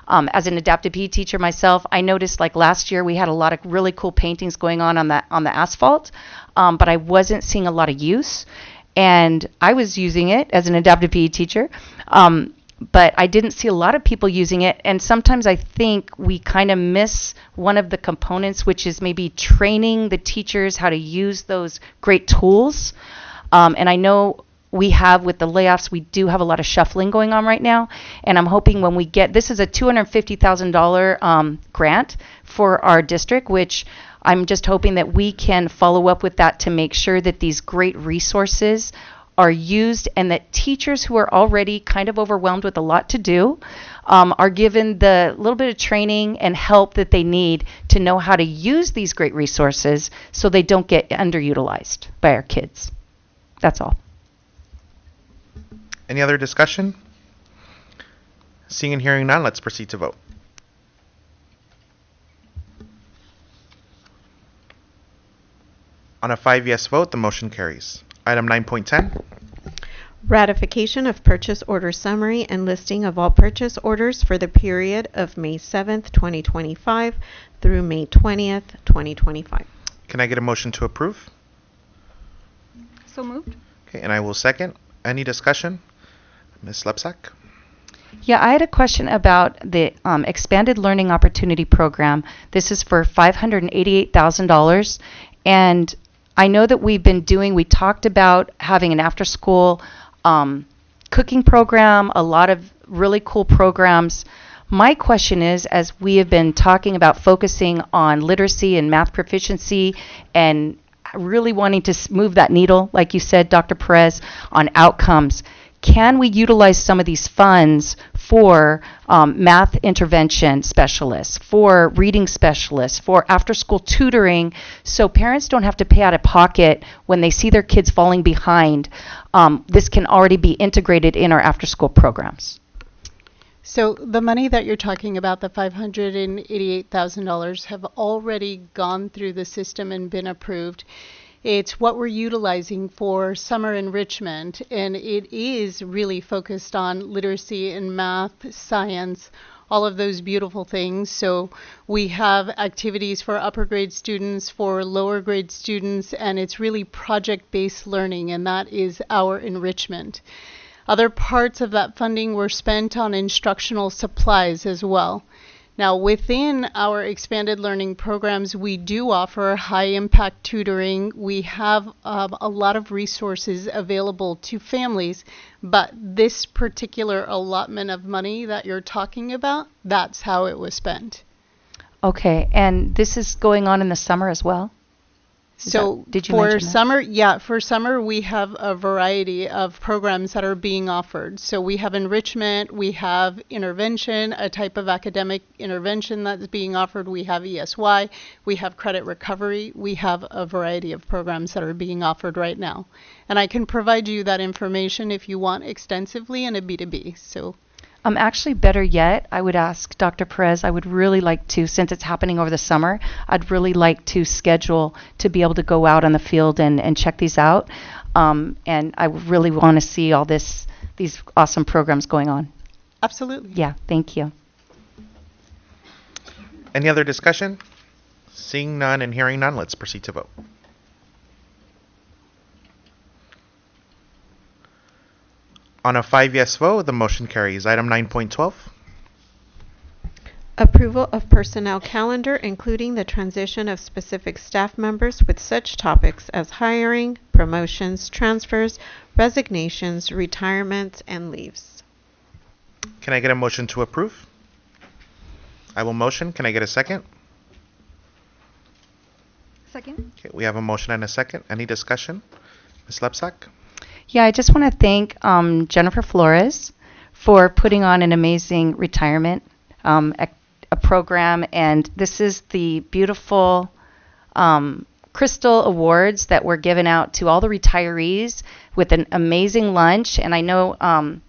as an adaptive PE teacher myself, I noticed like last year we had a lot of really cool paintings going on the asphalt, but I wasn't seeing a lot of use, and I was using it as an adaptive PE teacher, but I didn't see a lot of people using it, and sometimes I think we kind of miss one of the components, which is maybe training the teachers how to use those great tools. And I know we have with the layoffs, we do have a lot of shuffling going on right now. And I'm hoping when we get, this is a $250,000 grant for our district, which I'm just hoping that we can follow up with that to make sure that these great resources are used and that teachers who are already kind of overwhelmed with a lot to do are given the little bit of training and help that they need to know how to use these great resources so they don't get underutilized by our kids. That's all. Any other discussion? Seeing and hearing none, let's proceed to vote. On a 5 yes vote, the motion carries. Item 9.10. Ratification of purchase order summary and listing of all purchase orders for the period of May 7th, 2025 through May 20th, 2025. Can I get a motion to approve? So moved. Okay, and I will second. Any discussion? Ms. Lepsak? Yeah, I had a question about the Expanded Learning Opportunity Program. This is for $588,000. And I know that we talked about having an after-school cooking program, a lot of really cool programs. My question is, as we have been talking about focusing on literacy and math proficiency and really wanting to move that needle, like you said, Dr. Perez, on outcomes, can we utilize some of these funds for math intervention specialists, for reading specialists, for after-school tutoring, so parents don't have to pay out of pocket when they see their kids falling behind? This can already be integrated in our after-school programs. So the money that you're talking about, the $588,000, have already gone through the system and been approved. It's what we're utilizing for summer enrichment, and it is really focused on literacy and math, science, all of those beautiful things. So we have activities for upper grade students, for lower grade students, and it's really project-based learning, and that is our enrichment. Other parts of that funding were spent on instructional supplies as well. Now, within our expanded learning programs, we do offer high-impact tutoring. We have a lot of resources available to families, but this particular allotment of money that you're talking about, that's how it was spent. Okay, and this is going on in the summer as well? So did you for mention that? summer, yeah, for summer we have a variety of programs that are being offered. So we have enrichment, we have intervention, a type of academic intervention that's being offered. We have ESY, we have credit recovery. We have a variety of programs that are being offered right now. And I can provide you that information if you want extensively in a B2B. So Actually, better yet, I would ask Dr. Perez, I would really like to, since it's happening over the summer, I'd really like to schedule to be able to go out on the field and check these out. And I really want to see all these awesome programs going on. Absolutely. Yeah, thank you. Any other discussion? Seeing none and hearing none, let's proceed to vote. On a 5 yes vote, the motion carries. Item 9.12. Approval of personnel calendar, including the transition of specific staff members with such topics as hiring, promotions, transfers, resignations, retirements, and leaves. Can I get a motion to approve? I will motion. Can I get a second? Second. Okay, we have a motion and a second. Any discussion? Ms. Lepsak? Yeah, I just want to thank Jennifer Flores for putting on an amazing retirement a program. And this is the beautiful Crystal Awards that were given out to all the retirees with an amazing lunch. And I know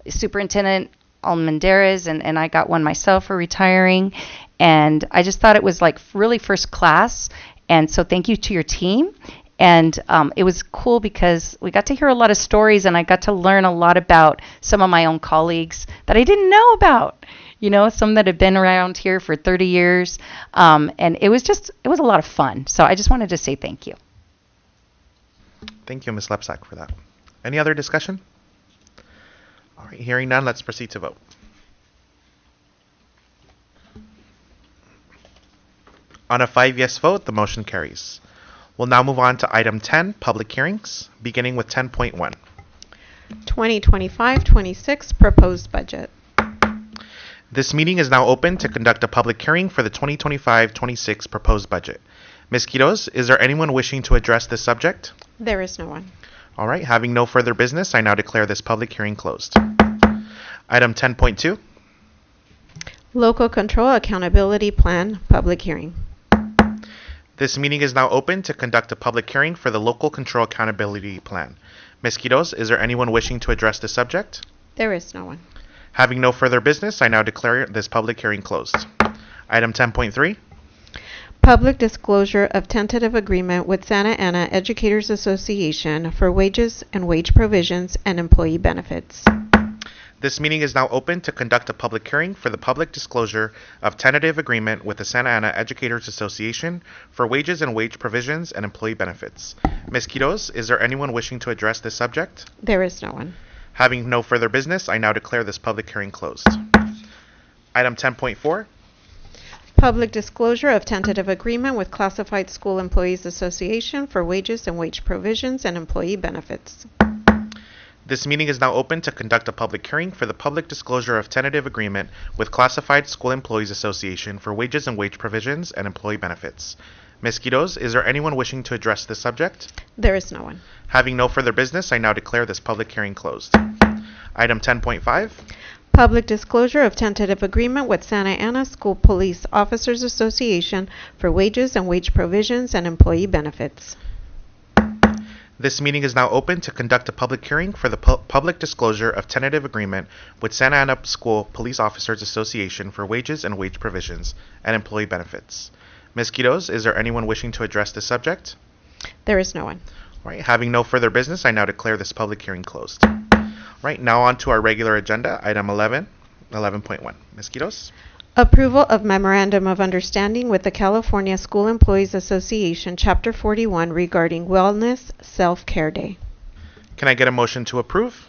Superintendent Almendarez and I got one myself for retiring. And I just thought it was like really first class. And so thank you to your team. And it was cool because we got to hear a lot of stories and I got to learn a lot about some of my own colleagues that I didn't know about. You know, some that have been around here for 30 years. And it was a lot of fun. So I just wanted to say thank you. Thank you, Ms. Lepsak, for that. Any other discussion? All right, hearing none, let's proceed to vote. On a 5 yes vote, the motion carries. We'll now move on to item 10, public hearings, beginning with 10.1. 2025-26 proposed budget. This meeting is now open to conduct a public hearing for the 2025-26 proposed budget. Ms. Quiroz, is there anyone wishing to address this subject? There is no one. All right, having no further business, I now declare this public hearing closed. Item 10.2. Local Control Accountability Plan public hearing. This meeting is now open to conduct a public hearing for the Local Control Accountability Plan. Ms. Quiroz, is there anyone wishing to address this subject? There is no one. Having no further business, I now declare this public hearing closed. Item 10.3. Public disclosure of tentative agreement with Santa Ana Educators Association for wages and wage provisions and employee benefits. This meeting is now open to conduct a public hearing for the public disclosure of tentative agreement with the Santa Ana Educators Association for wages and wage provisions and employee benefits. Ms. Quiroz, is there anyone wishing to address this subject? There is no one. Having no further business, I now declare this public hearing closed. Item 10.4. Public disclosure of tentative agreement with Classified School Employees Association for wages and wage provisions and employee benefits. This meeting is now open to conduct a public hearing for the public disclosure of tentative agreement with Classified School Employees Association for wages and wage provisions and employee benefits. Ms. Quiroz, is there anyone wishing to address this subject? There is no one. Having no further business, I now declare this public hearing closed. Item 10.5. Public disclosure of tentative agreement with Santa Ana School Police Officers Association for wages and wage provisions and employee benefits. This meeting is now open to conduct a public hearing for the public disclosure of tentative agreement with Santa Ana School Police Officers Association for wages and wage provisions and employee benefits. Ms. Quiroz, is there anyone wishing to address this subject? There is no one. All right, having no further business, I now declare this public hearing closed. Right, now on to our regular agenda, item 11.1. Ms. Quiroz? Approval of Memorandum of Understanding with the California School Employees Association, Chapter 41, regarding Wellness Self-Care Day. Can I get a motion to approve?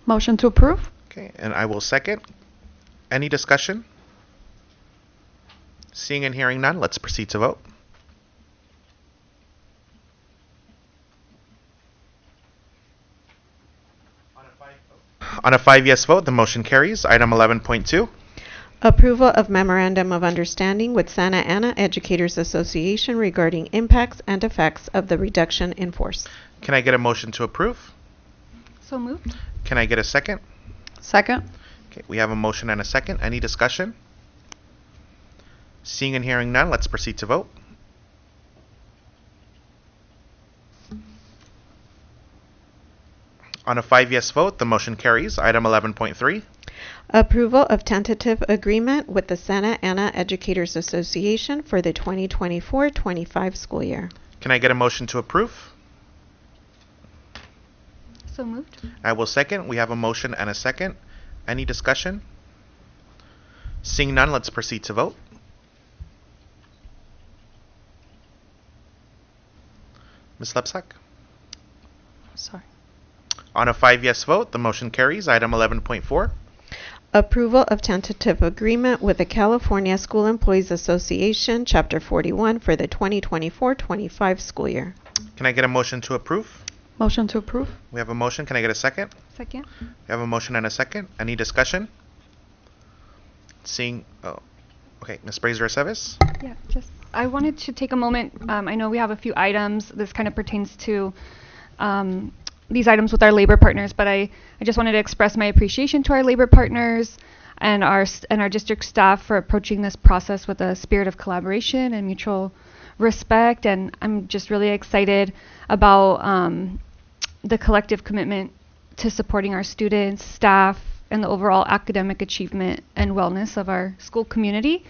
Motion to approve? Okay, and I will second. Any discussion? Seeing and hearing none, let's proceed to vote. On a 5-yes vote, the motion carries. Item 11.2. Approval of Memorandum of Understanding with Santa Ana Educators Association regarding impacts and effects of the reduction in force. Can I get a motion to approve? So moved. Can I get a second? Second. Okay, we have a motion and a second. Any discussion? Seeing and hearing none, let's proceed to vote. On a 5-yes vote, the motion carries. Item 11.3. Approval of tentative agreement with the Santa Ana Educators Association for the 2024-25 school year. Can I get a motion to approve? So moved. I will second. We have a motion and a second. Any discussion? Seeing none, let's proceed to vote. Ms. Lepsak? Sorry. On a 5-yes vote, the motion carries. Item 11.4. Approval of tentative agreement with the California School Employees Association, Chapter 41, for the 2024-25 school year. Can I get a motion to approve? Motion to approve? We have a motion. Can I get a second? Second. We have a motion and a second. Any discussion? Seeing, okay, Ms. Brazier-Aceves? Yeah, just I wanted to take a moment. I know we have a few items. This kind of pertains to these items with our labor partners, but I just wanted to express my appreciation to our labor partners and our district staff for approaching this process with a spirit of collaboration and mutual respect. And I'm just really excited about the collective commitment to supporting our students, staff, and the overall academic achievement and wellness of our school community.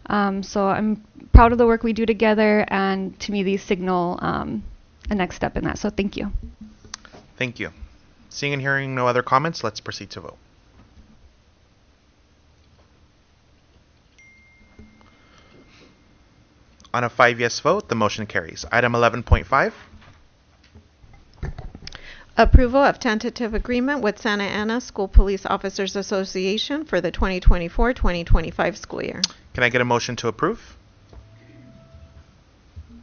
So I'm proud of the work we do together, and to me these signal a next step in that. So thank you. Thank you. Seeing and hearing no other comments, let's proceed to vote. On a 5-yes vote, the motion carries. Item 11.5. Approval of tentative agreement with Santa Ana School Police Officers Association for the 2024-2025 school year. Can I get a motion to approve?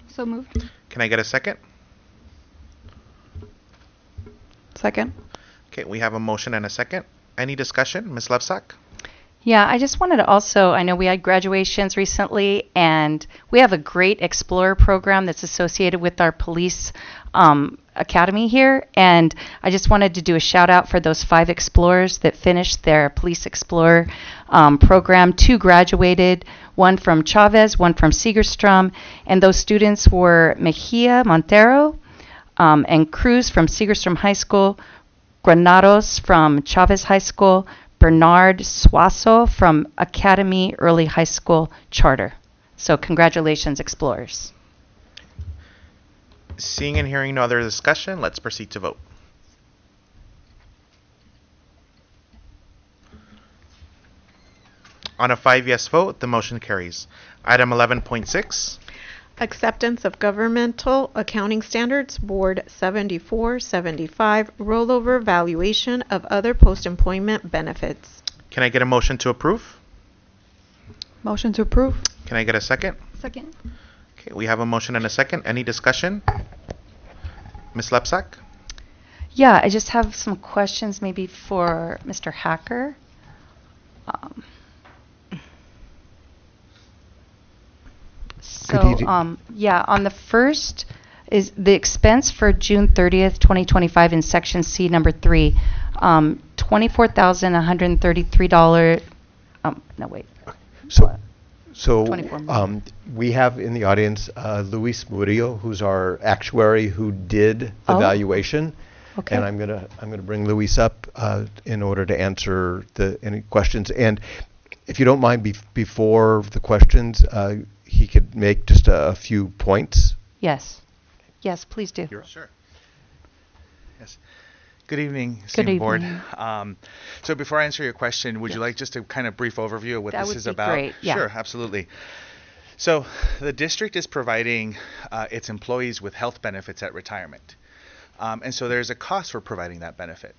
So moved. Can I get a second? Second. Okay, we have a motion and a second. Any discussion? Ms. Levsak? Yeah, I just wanted to also, I know we had graduations recently, and we have a great Explorer program that's associated with our police academy here. And I just wanted to do a shout out for those 5 Explorers that finished their Police Explorer program. 2 graduated, one from Chavez, one from Segerstrom, and those students were Mejia Montero and Cruz from Segerstrom High School, Granados from Chavez High School, Bernard Suazo from Academy Early High School Charter. So congratulations, Explorers. Seeing and hearing no other discussion, let's proceed to vote. On a 5 yes vote, the motion carries. Item 11.6. Acceptance of Governmental Accounting Standards Board 7475 rollover valuation of other post-employment benefits. Can I get a motion to approve? Motion to approve. Can I get a second? Second. Okay, we have a motion and a second. Any discussion? Ms. Lepsak? Yeah, I just have some questions maybe for Mr. Hacker. Yeah, on the first is the expense for June 30th, 2025 in section C number 3, $24,133. No, wait. So 24 million. we have in the audience Luis Murillo, who's our actuary who did the valuation. Okay. And I'm gonna bring Luis up in order to answer any questions. And if you don't mind, before the questions, he could make just a few points. Yes. Yes, please do. Sure. Yes. Good evening, Good esteemed board. evening. So before I answer your question, would you like just a kind of brief overview of what That this would is be about? great, yeah. Sure, absolutely. So the district is providing its employees with health benefits at retirement. And so there's a cost for providing that benefit.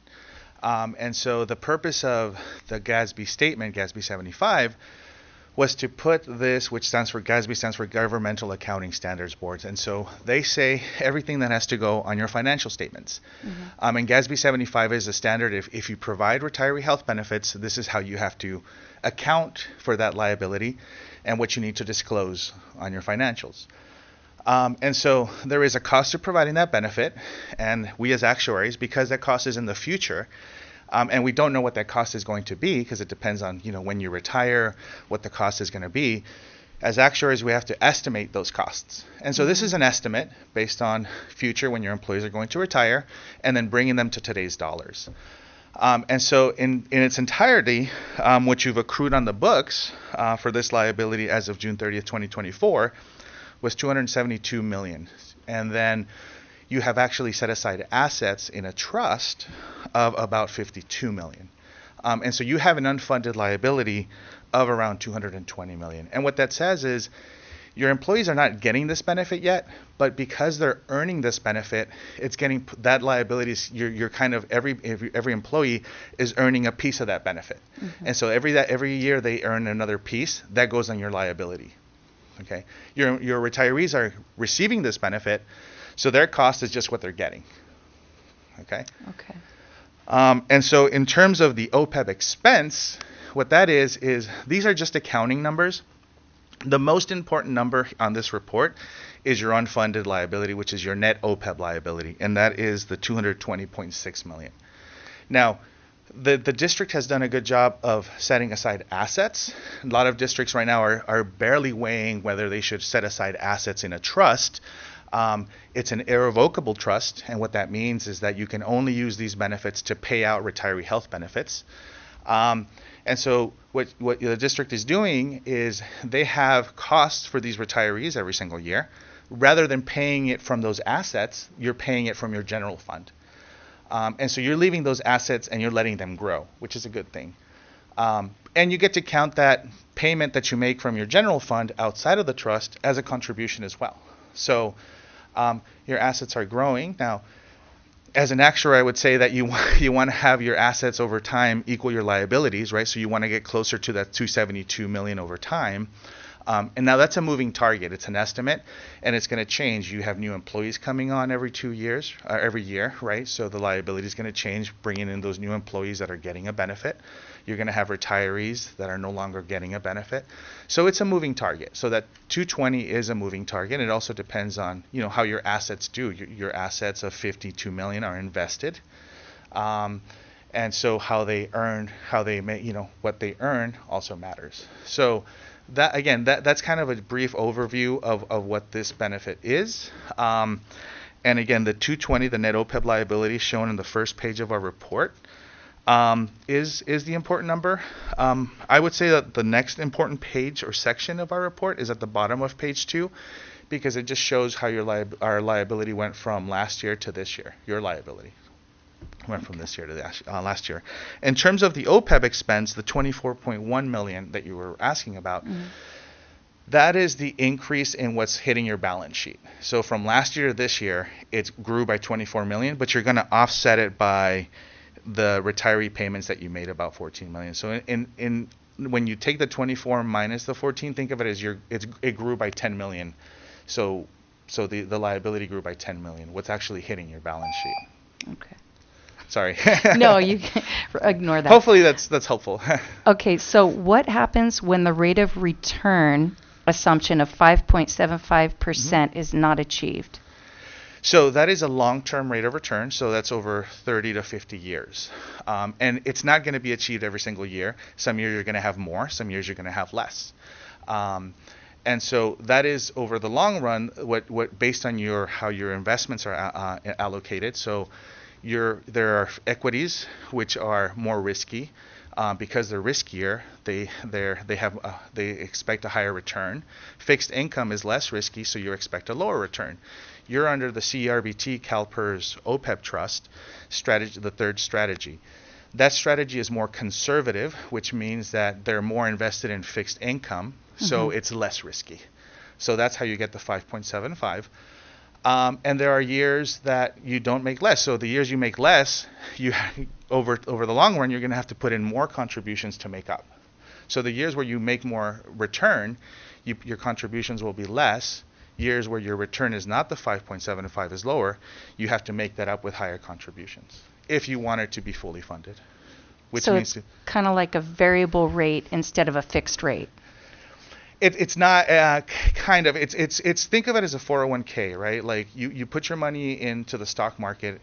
And so the purpose of the GASB statement, GASB 75, was to put this, which GASB stands for Governmental Accounting Standards Boards. And so they say everything that has to go on your financial statements. Mm-hmm. And GASB 75 is a standard. If you provide retiree health benefits, this is how you have to account for that liability and what you need to disclose on your financials. And so there is a cost to providing that benefit, and we as actuaries, because that cost is in the future, and we don't know what that cost is going to be because it depends on when you retire, what the cost is going to be. As actuaries, we have to estimate those costs. And so this is an estimate based on future when your employees are going to retire, and then bringing them to today's dollars. And so in its entirety, what you've accrued on the books for this liability as of June 30th, 2024 was $272 million. And then you have actually set aside assets in a trust of about $52 million. And so you have an unfunded liability of around $220 million. And what that says is your employees are not getting this benefit yet, but because they're earning this benefit, it's getting that liability. You're kind of every employee is earning a piece of that benefit. Mm-hmm. And so every year they earn another piece that goes on your liability. Okay, your retirees are receiving this benefit, so their cost is just what they're getting. Okay. Okay. And so in terms of the OPEB expense, what that is these are just accounting numbers. The most important number on this report is your unfunded liability, which is your net OPEB liability, and that is the $220.6 million. Now, the district has done a good job of setting aside assets. A lot of districts right now are barely weighing whether they should set aside assets in a trust. It's an irrevocable trust, and what that means is that you can only use these benefits to pay out retiree health benefits. And so what the district is doing is they have costs for these retirees every single year. Rather than paying it from those assets, you're paying it from your general fund. And so you're leaving those assets and you're letting them grow, which is a good thing. And you get to count that payment that you make from your general fund outside of the trust as a contribution as well. So your assets are growing. Now, as an actuary, I would say that you want to have your assets over time equal your liabilities, right? So you want to get closer to that $272 million over time. And now that's a moving target. It's an estimate, and it's going to change. You have new employees coming on every 2 years, every year, right? So the liability is going to change, bringing in those new employees that are getting a benefit. You're going to have retirees that are no longer getting a benefit. So it's a moving target. So that 220 is a moving target. It also depends on, you know, how your assets do. Your assets of 52 million are invested. And so how they earn, how they make, you know, what they earn also matters. So that, again, that's kind of a brief overview of what this benefit is. And again, the 220, the net OPEB liability shown in the first page of our report, is the important number. I would say that the next important page or section of our report is at the bottom of page 2, because it just shows how our liability went from last year to this year. Your liability went from this year to last year. In terms of the OPEB expense, the 24.1 million that you were asking about, that is the increase in what's hitting your balance sheet. So from last year to this year, it grew by 24 million, but you're going to offset it by the retiree payments that you made, about 14 million. So in when you take the 24 minus the 14, think of it as it grew by 10 million. So the liability grew by 10 million. What's actually hitting your balance sheet? Okay. Sorry. No, you can ignore that. Hopefully that's helpful. Okay, so what happens when the rate of return assumption of 5.75% is not achieved? So that is a long-term rate of return. So that's over 30 to 50 years. And it's not going to be achieved every single year. Some years you're going to have more. Some years you're going to have less. And so that is over the long run, what based on how your investments are allocated. So there are equities which are more risky. Because they're riskier, they expect a higher return. Fixed income is less risky, so you expect a lower return. You're under the CRBT CalPERS OPEB trust strategy, the third strategy. That strategy is more conservative, which means that they're more invested in fixed income, so it's less risky. So that's how you get the 5.75. And there are years that you don't make less. So the years you make less, over the long run, you're going to have to put in more contributions to make up. So the years where you make more return, your contributions will be less. Years where your return is not the 5.75 is lower, you have to make that up with higher contributions if you want it to be fully funded. Which so means it's kind of like a variable rate instead of a fixed rate. It's not kind of it's think of it as a 401k, right? Like you put your money into the stock market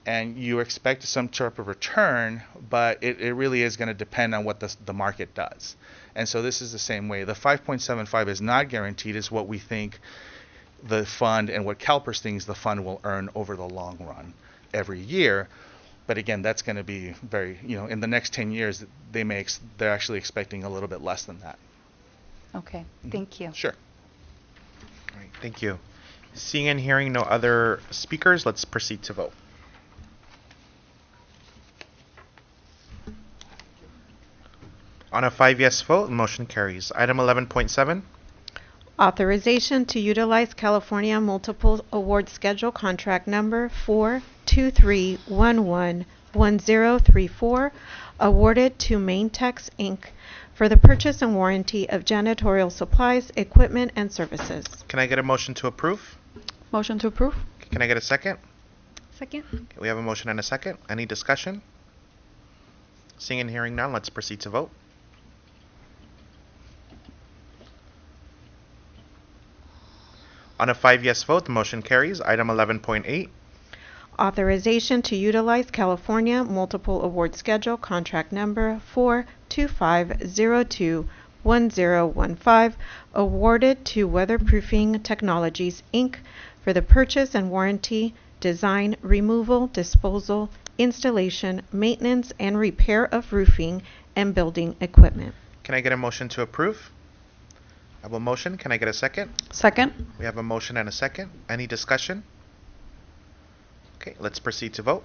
and you expect some type of return, but it really is going to depend on what the market does. And so this is the same way. The 5.75 is not guaranteed. Is what we think the fund and what CalPERS thinks the fund will earn over the long run every year. But again, that's going to be very, in the next 10 years, they're actually expecting a little bit less than that. Okay, thank you. Sure. All right, thank you. Seeing and hearing no other speakers, let's proceed to vote. On a 5-yes vote, the motion carries. Item 11.7. Authorization to utilize California Multiple Award Schedule contract number 423111034, awarded to Maintex Inc. for the purchase and warranty of janitorial supplies, equipment, and services. Can I get a motion to approve? Motion to approve. Can I get a second? Second. Okay, we have a motion and a second. Any discussion? Seeing and hearing none, let's proceed to vote. On a 5-yes vote, the motion carries. Item 11.8. Authorization to utilize California Multiple Award Schedule contract number 425021015, awarded to Weatherproofing Technologies, Inc. for the purchase and warranty, design, removal, disposal, installation, maintenance, and repair of roofing and building equipment. Can I get a motion to approve? I have a motion. Can I get a second? Second. We have a motion and a second. Any discussion? Okay, let's proceed to vote.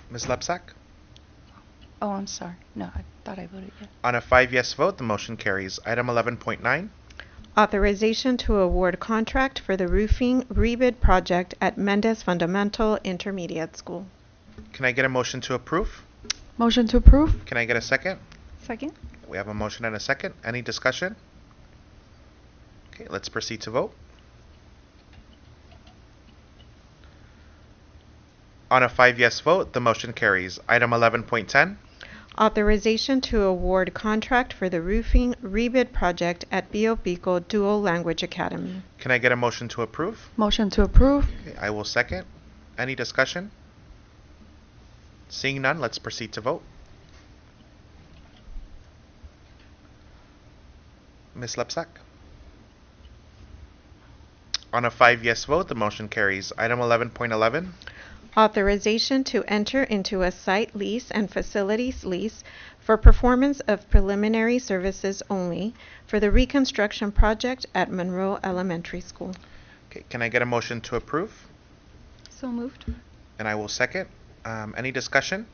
Ms. Lepsak? Oh, I'm sorry. No, I thought I voted yes. On a 5-yes vote, the motion carries. Item 11.9. Authorization to award contract for the roofing rebid project at Mendez Fundamental Intermediate School. Can I get a motion to approve? Motion to approve. Can I get a second? Second. We have a motion and a second. Any discussion? Okay, let's proceed to vote. On a 5-yes vote, the motion carries. Item 11.10. Authorization to award contract for the roofing rebid project at Bio Pico Dual Language Academy. Can I get a motion to approve? Motion to approve. Okay, I will second. Any discussion? Seeing none, let's proceed to vote. Ms. Lepsak? On a 5-yes vote, the motion carries. Item 11.11. Authorization to enter into a site lease and facilities lease for performance of preliminary services only for the reconstruction project at Monroe Elementary School. Okay, can I get a motion to approve? So moved. And I will second. Any discussion?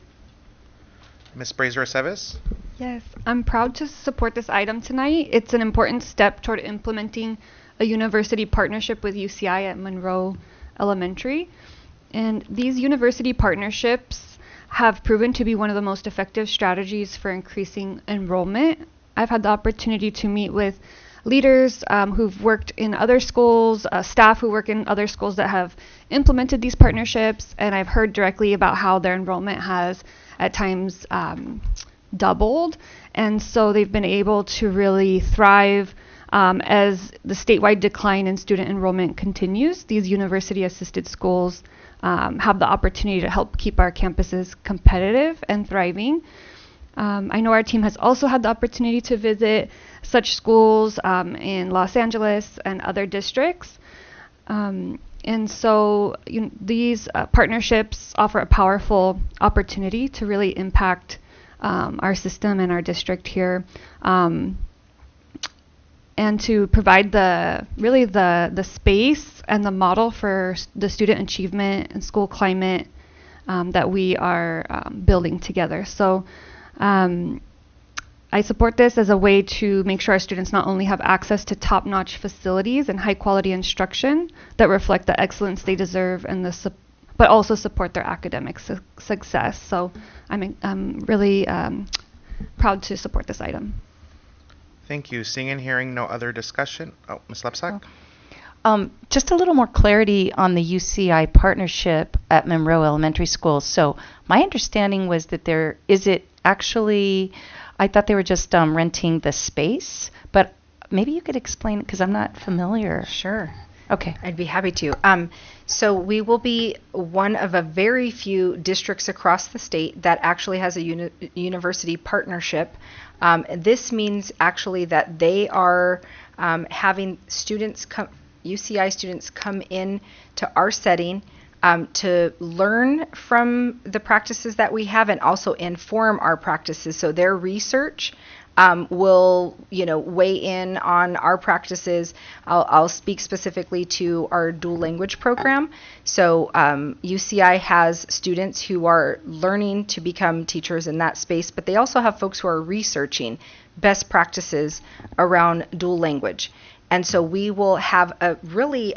Ms. Brazier-Aceves? Yes, I'm proud to support this item tonight. It's an important step toward implementing a university partnership with UCI at Monroe Elementary. And these university partnerships have proven to be one of the most effective strategies for increasing enrollment. I've had the opportunity to meet with leaders who've worked in other schools, staff who work in other schools that have implemented these partnerships, and I've heard directly about how their enrollment has at times doubled. And so they've been able to really thrive as the statewide decline in student enrollment continues. These university-assisted schools have the opportunity to help keep our campuses competitive and thriving. I know our team has also had the opportunity to visit such schools in Los Angeles and other districts. And so these partnerships offer a powerful opportunity to really impact our system and our district here. And to provide the space and the model for the student achievement and school climate that we are building together. So I support this as a way to make sure our students not only have access to top-notch facilities and high-quality instruction that reflect the excellence they deserve, but also support their academic success. So I'm really proud to support this item. Thank you. Seeing and hearing no other discussion. Oh, Ms. Lepsak? Just a little more clarity on the UCI partnership at Monroe Elementary School. So my understanding was that I thought they were just renting the space, but maybe you could explain, because I'm not familiar. Sure. Okay. I'd be happy to. So we will be one of a very few districts across the state that actually has a university partnership. This means actually that they are having UCI students come in to our setting to learn from the practices that we have and also inform our practices. So their research will, weigh in on our practices. I'll speak specifically to our dual language program. So UCI has students who are learning to become teachers in that space, but they also have folks who are researching best practices around dual language. And so we will have a really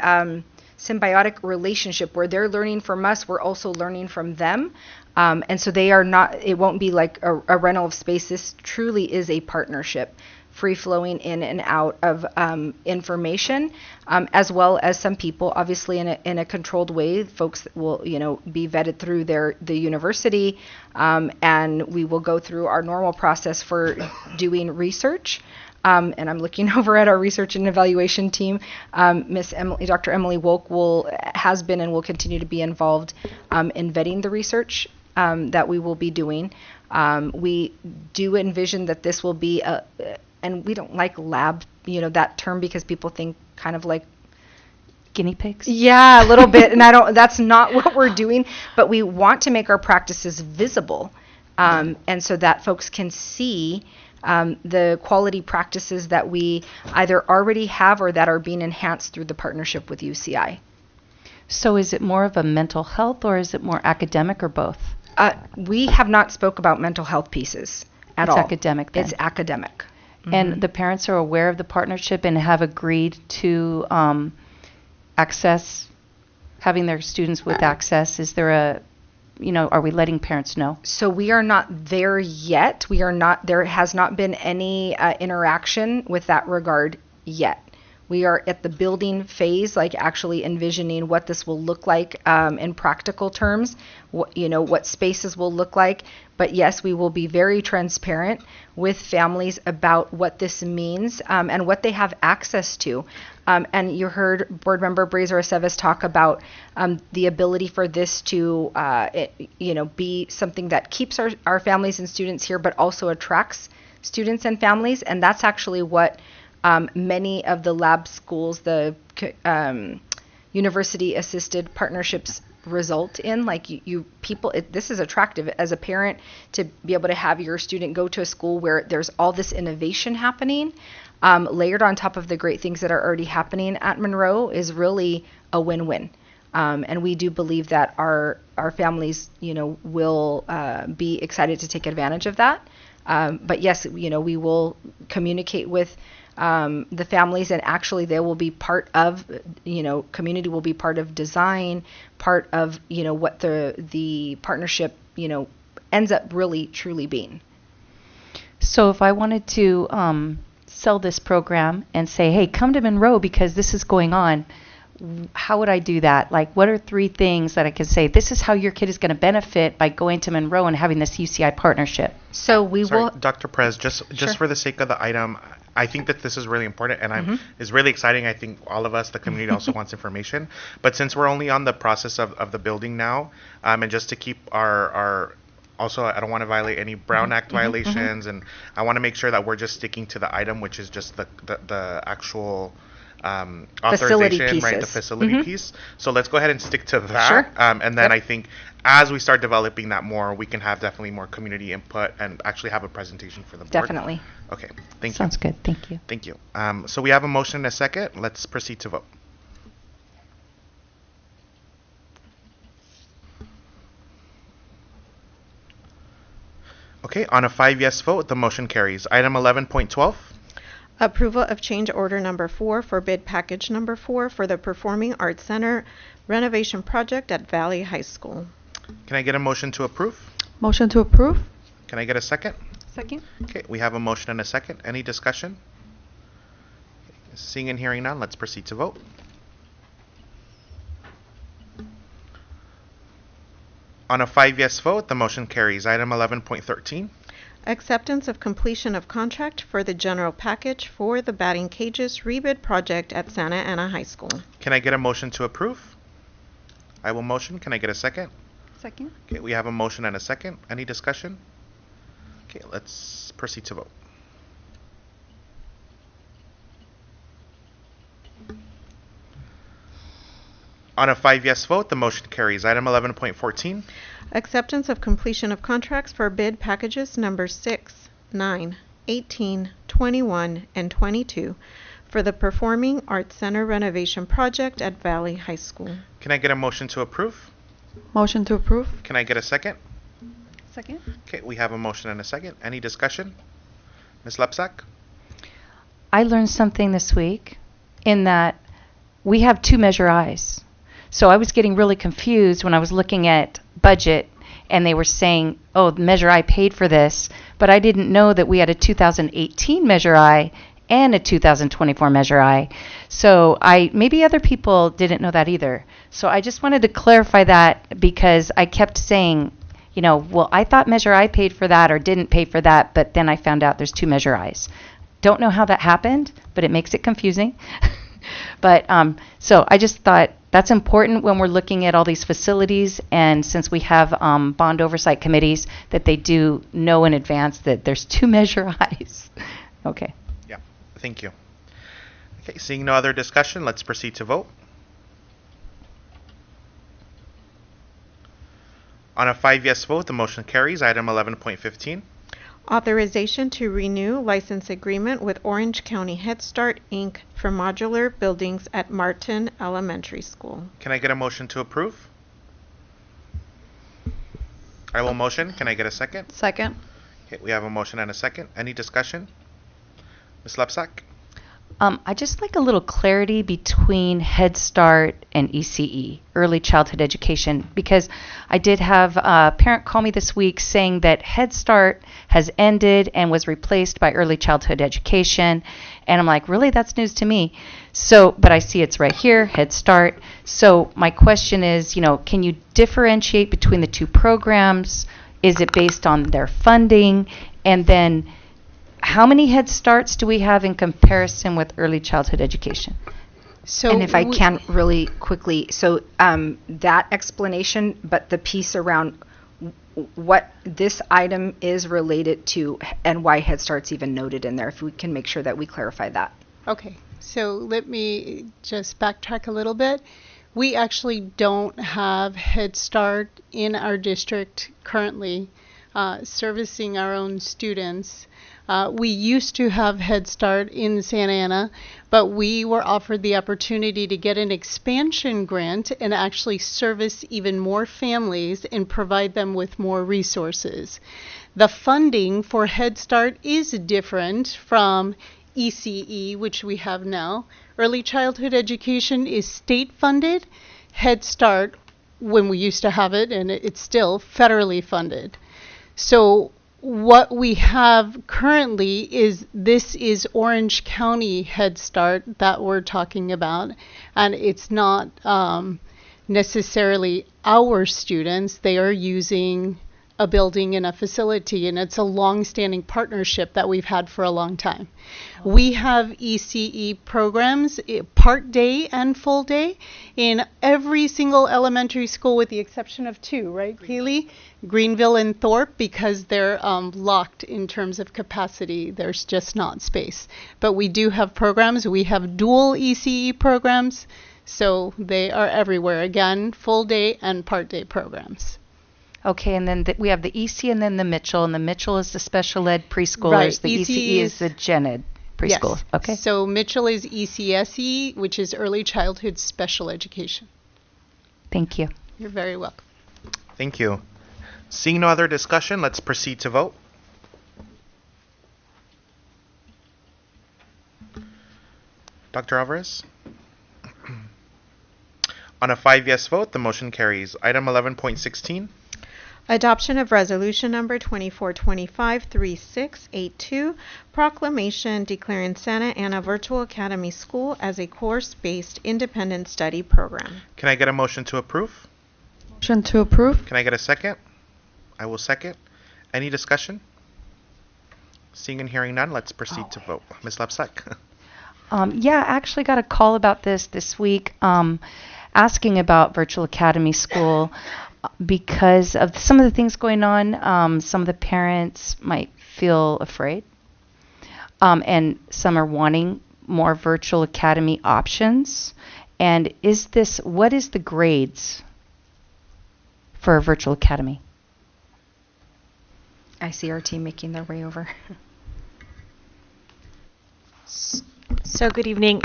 symbiotic relationship where they're learning from us, we're also learning from them. And so it won't be like a rental of space. This truly is a partnership, free flowing in and out of information, as well as some people, obviously in a controlled way. Folks will, be vetted through the university, and we will go through our normal process for doing research. And I'm looking over at our research and evaluation team. Dr. Emily Wolk has been and will continue to be involved in vetting the research that we will be doing. We do envision that this will be and we don't like lab, that term, because people think kind of like guinea pigs. Yeah, a little bit. And that's not what we're doing, but we want to make our practices visible. And so that folks can see the quality practices that we either already have or that are being enhanced through the partnership with UCI. So is it more of a mental health, or is it more academic, or both? We have not spoke about mental health pieces at all. It's academic then. It's academic. And the parents are aware of the partnership and have agreed to having their students with access. Is there are we letting parents know? So we are not there yet. There has not been any interaction with that regard yet. We are at the building phase, like actually envisioning what this will look like in practical terms, what spaces will look like. But yes, we will be very transparent with families about what this means and what they have access to. And you heard Board Member Brazer Aceves talk about the ability for this to, be something that keeps our families and students here, but also attracts students and families. And that's actually what many of the lab schools, the university-assisted partnerships result in. Like this is attractive as a parent to be able to have your student go to a school where there's all this innovation happening, layered on top of the great things that are already happening at Monroe is really a win-win. And we do believe that our families, will be excited to take advantage of that. But yes, we will communicate with the families, and actually they will be part of, community will be part of design, part of, what the partnership, ends up really truly being. So if I wanted to sell this program and say, hey, come to Monroe because this is going on, how would I do that? Like, what are 3 things that I could say, this is how your kid is going to benefit by going to Monroe and having this UCI partnership? So we will... Dr. Perez, just Sure. for the sake of the item, I think that this is really important, and it's really exciting. I think all of us, the community, also wants information. But since we're only on the process of the building now, and just to keep our also, I don't want to violate any Brown Act violations, and I want to make sure that we're just sticking to the item, which is just the actual Facility authorization, right? The pieces. facility piece. So let's go ahead and stick to that. Sure. And then I think as we start developing that more, we can have definitely more community input and actually have a presentation for the board. Definitely. Okay. Thank you. Sounds good. Thank you. Thank you. So we have a motion and a second. Let's proceed to vote. Okay, on a 5 yes vote, the motion carries. Item 11.12. Approval of change order number 4 for bid package number 4 for the Performing Arts Center renovation project at Valley High School. Can I get a motion to approve? Motion to approve. Can I get a second? Second. Okay, we have a motion and a second. Any discussion? Seeing and hearing none, let's proceed to vote. On a 5 yes vote, the motion carries. Item 11.13. Acceptance of completion of contract for the general package for the batting cages rebid project at Santa Ana High School. Can I get a motion to approve? I will motion. Can I get a second? Second. Okay, we have a motion and a second. Any discussion? Okay, let's proceed to vote. On a 5 yes vote, the motion carries. Item 11.14. Acceptance of completion of contracts for bid packages number 6, 9, 18, 21, and 22 for the Performing Arts Center renovation project at Valley High School. Can I get a motion to approve? Motion to approve. Can I get a second? Second. Okay, we have a motion and a second. Any discussion? Ms. Lepsak? I learned something this week in that we have 2 Measure I's. So I was getting really confused when I was looking at budget and they were saying, oh, Measure I paid for this, but I didn't know that we had a 2018 Measure I and a 2024 Measure I. So maybe other people didn't know that either. So I just wanted to clarify that because I kept saying, well, I thought Measure I paid for that or didn't pay for that, but then I found out there's 2 Measure I's. Don't know how that happened, but it makes it confusing. But so I just thought that's important when we're looking at all these facilities, and since we have bond oversight committees, that they do know in advance that there's 2 Measure I's. Okay. Yeah, thank you. Okay, seeing no other discussion, let's proceed to vote. On a 5 yes vote, the motion carries. Item 11.15. Authorization to renew license agreement with Orange County Head Start, Inc. for modular buildings at Martin Elementary School. Can I get a motion to approve? I will motion. Can I get a second? Second. Okay, we have a motion and a second. Any discussion? Ms. Lepsak? I just like a little clarity between Head Start and ECE, Early Childhood Education, because I did have a parent call me this week saying that Head Start has ended and was replaced by Early Childhood Education. And I'm like, really? That's news to me. So, but I see it's right here, Head Start. So my question is, can you differentiate between the two programs? Is it based on their funding? And then how many Head Starts do we have in comparison with early childhood education? So and if I can really quickly, so that explanation, but the piece around what this item is related to and why Head Start's even noted in there, if we can make sure that we clarify that. Okay, so let me just backtrack a little bit. We actually don't have Head Start in our district currently servicing our own students. We used to have Head Start in Santa Ana, but we were offered the opportunity to get an expansion grant and actually service even more families and provide them with more resources. The funding for Head Start is different from ECE, which we have now. Early childhood education is state funded. Head Start, when we used to have it, and it's still federally funded. So what we have currently this is Orange County Head Start that we're talking about, and it's not necessarily our students. They are using a building and a facility, and it's a long-standing partnership that we've had for a long time. We have ECE programs, part day and full day, in every single elementary school with the exception of two, right, Keely? Greenville and Thorpe, because they're locked in terms of capacity. There's just not space. But we do have programs. We have dual ECE programs, so they are everywhere. Again, full day and part day programs. Okay, and then we have the EC and then the Mitchell, and the Mitchell is the special ed preschoolers. Right. The ECE is the gen ed preschool. Yes. Okay. So Mitchell is ECSE, which is early childhood special education. Thank you. You're very welcome. Thank you. Seeing no other discussion, let's proceed to vote. Dr. Alvarez? On a 5 yes vote, the motion carries. Item 11.16. Adoption of Resolution Number 2425-3682, proclamation declaring Santa Ana Virtual Academy School as a course-based independent study program. Can I get a motion to approve? Motion to approve. Can I get a second? I will second. Any discussion? Seeing and hearing none, let's proceed to vote. Ms. Lepsek? Yeah, I actually got a call about this week, asking about Virtual Academy School. Because of some of the things going on, some of the parents might feel afraid, and some are wanting more Virtual Academy options. And what is the grades for a Virtual Academy? I see our team making their way over. So good evening.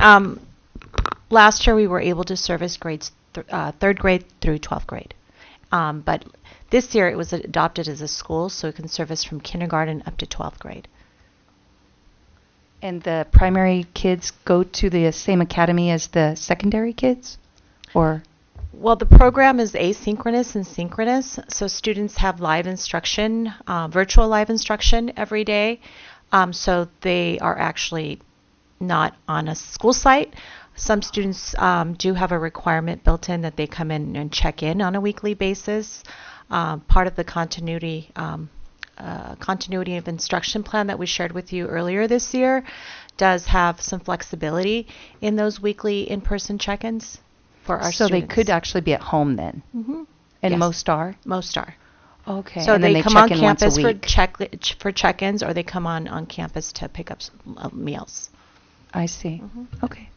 Last year we were able to service grades 3rd grade through 12th grade. But this year it was adopted as a school, so it can service from kindergarten up to 12th grade. And the primary kids go to the same academy as the secondary kids? Or? Well, the program is asynchronous and synchronous, so students have live instruction, virtual live instruction every day. So they are actually not on a school site. Some students do have a requirement built in that they come in and check in on a weekly basis. Part of the continuity of instruction plan that we shared with you earlier this year does have some flexibility in those weekly in-person check-ins for our students. So they could actually be at home then? Mm-hmm. And yes. Most are? Most are. Okay. So and they come on check campus for check-ins, or they come on campus to pick up meals. I see. Mm-hmm. Okay.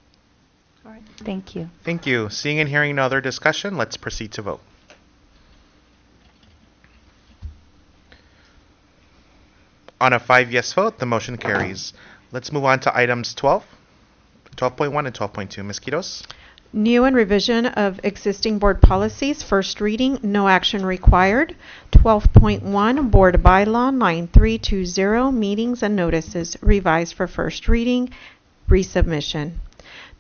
All right. Thank you. Thank you. Seeing and hearing no other discussion, let's proceed to vote. On a 5 yes vote, the motion carries. Let's move on to items 12, 12.1 and 12.2. Ms. Quiroz? New and revision of existing board policies, first reading, no action required. 12.1 Board Bylaw 9320, meetings and notices, revised for first reading. resubmission.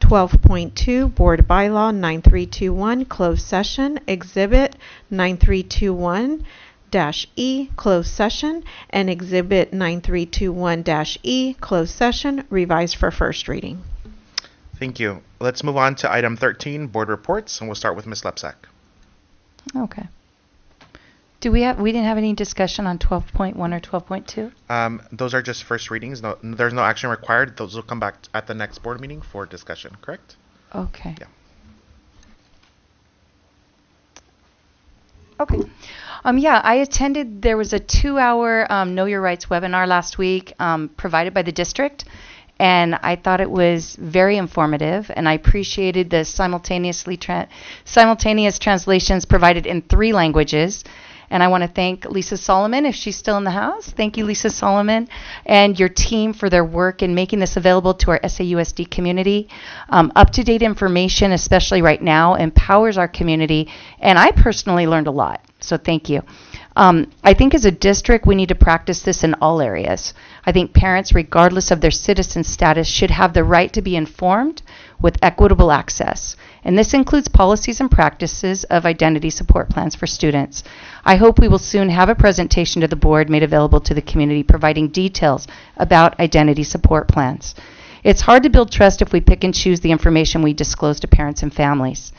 12.2 Board Bylaw 9321 closed session, Exhibit 9321-E closed session, and Exhibit 9321-E closed session revised for first reading. Thank you. Let's move on to item 13, board reports, and we'll start with Ms. Lepsak. Okay. We didn't have any discussion on 12.1 or 12.2? Those are just first readings. No, there's no action required. Those will come back at the next board meeting for discussion, correct? Okay. Yeah. Okay. Yeah, I attended, there was a 2-hour Know Your Rights webinar last week provided by the district, and I thought it was very informative, and I appreciated the simultaneous translations provided in 3 languages. And I want to thank Lisa Solomon, if she's still in the house. Thank you, Lisa Solomon, and your team for their work in making this available to our SAUSD community. Up-to-date information, especially right now, empowers our community, and I personally learned a lot, so thank you. I think as a district, we need to practice this in all areas. I think parents, regardless of their citizen status, should have the right to be informed with equitable access. And this includes policies and practices of identity support plans for students. I hope we will soon have a presentation to the board made available to the community providing details about identity support plans. It's hard to build trust if we pick and choose the information we disclose to parents and families.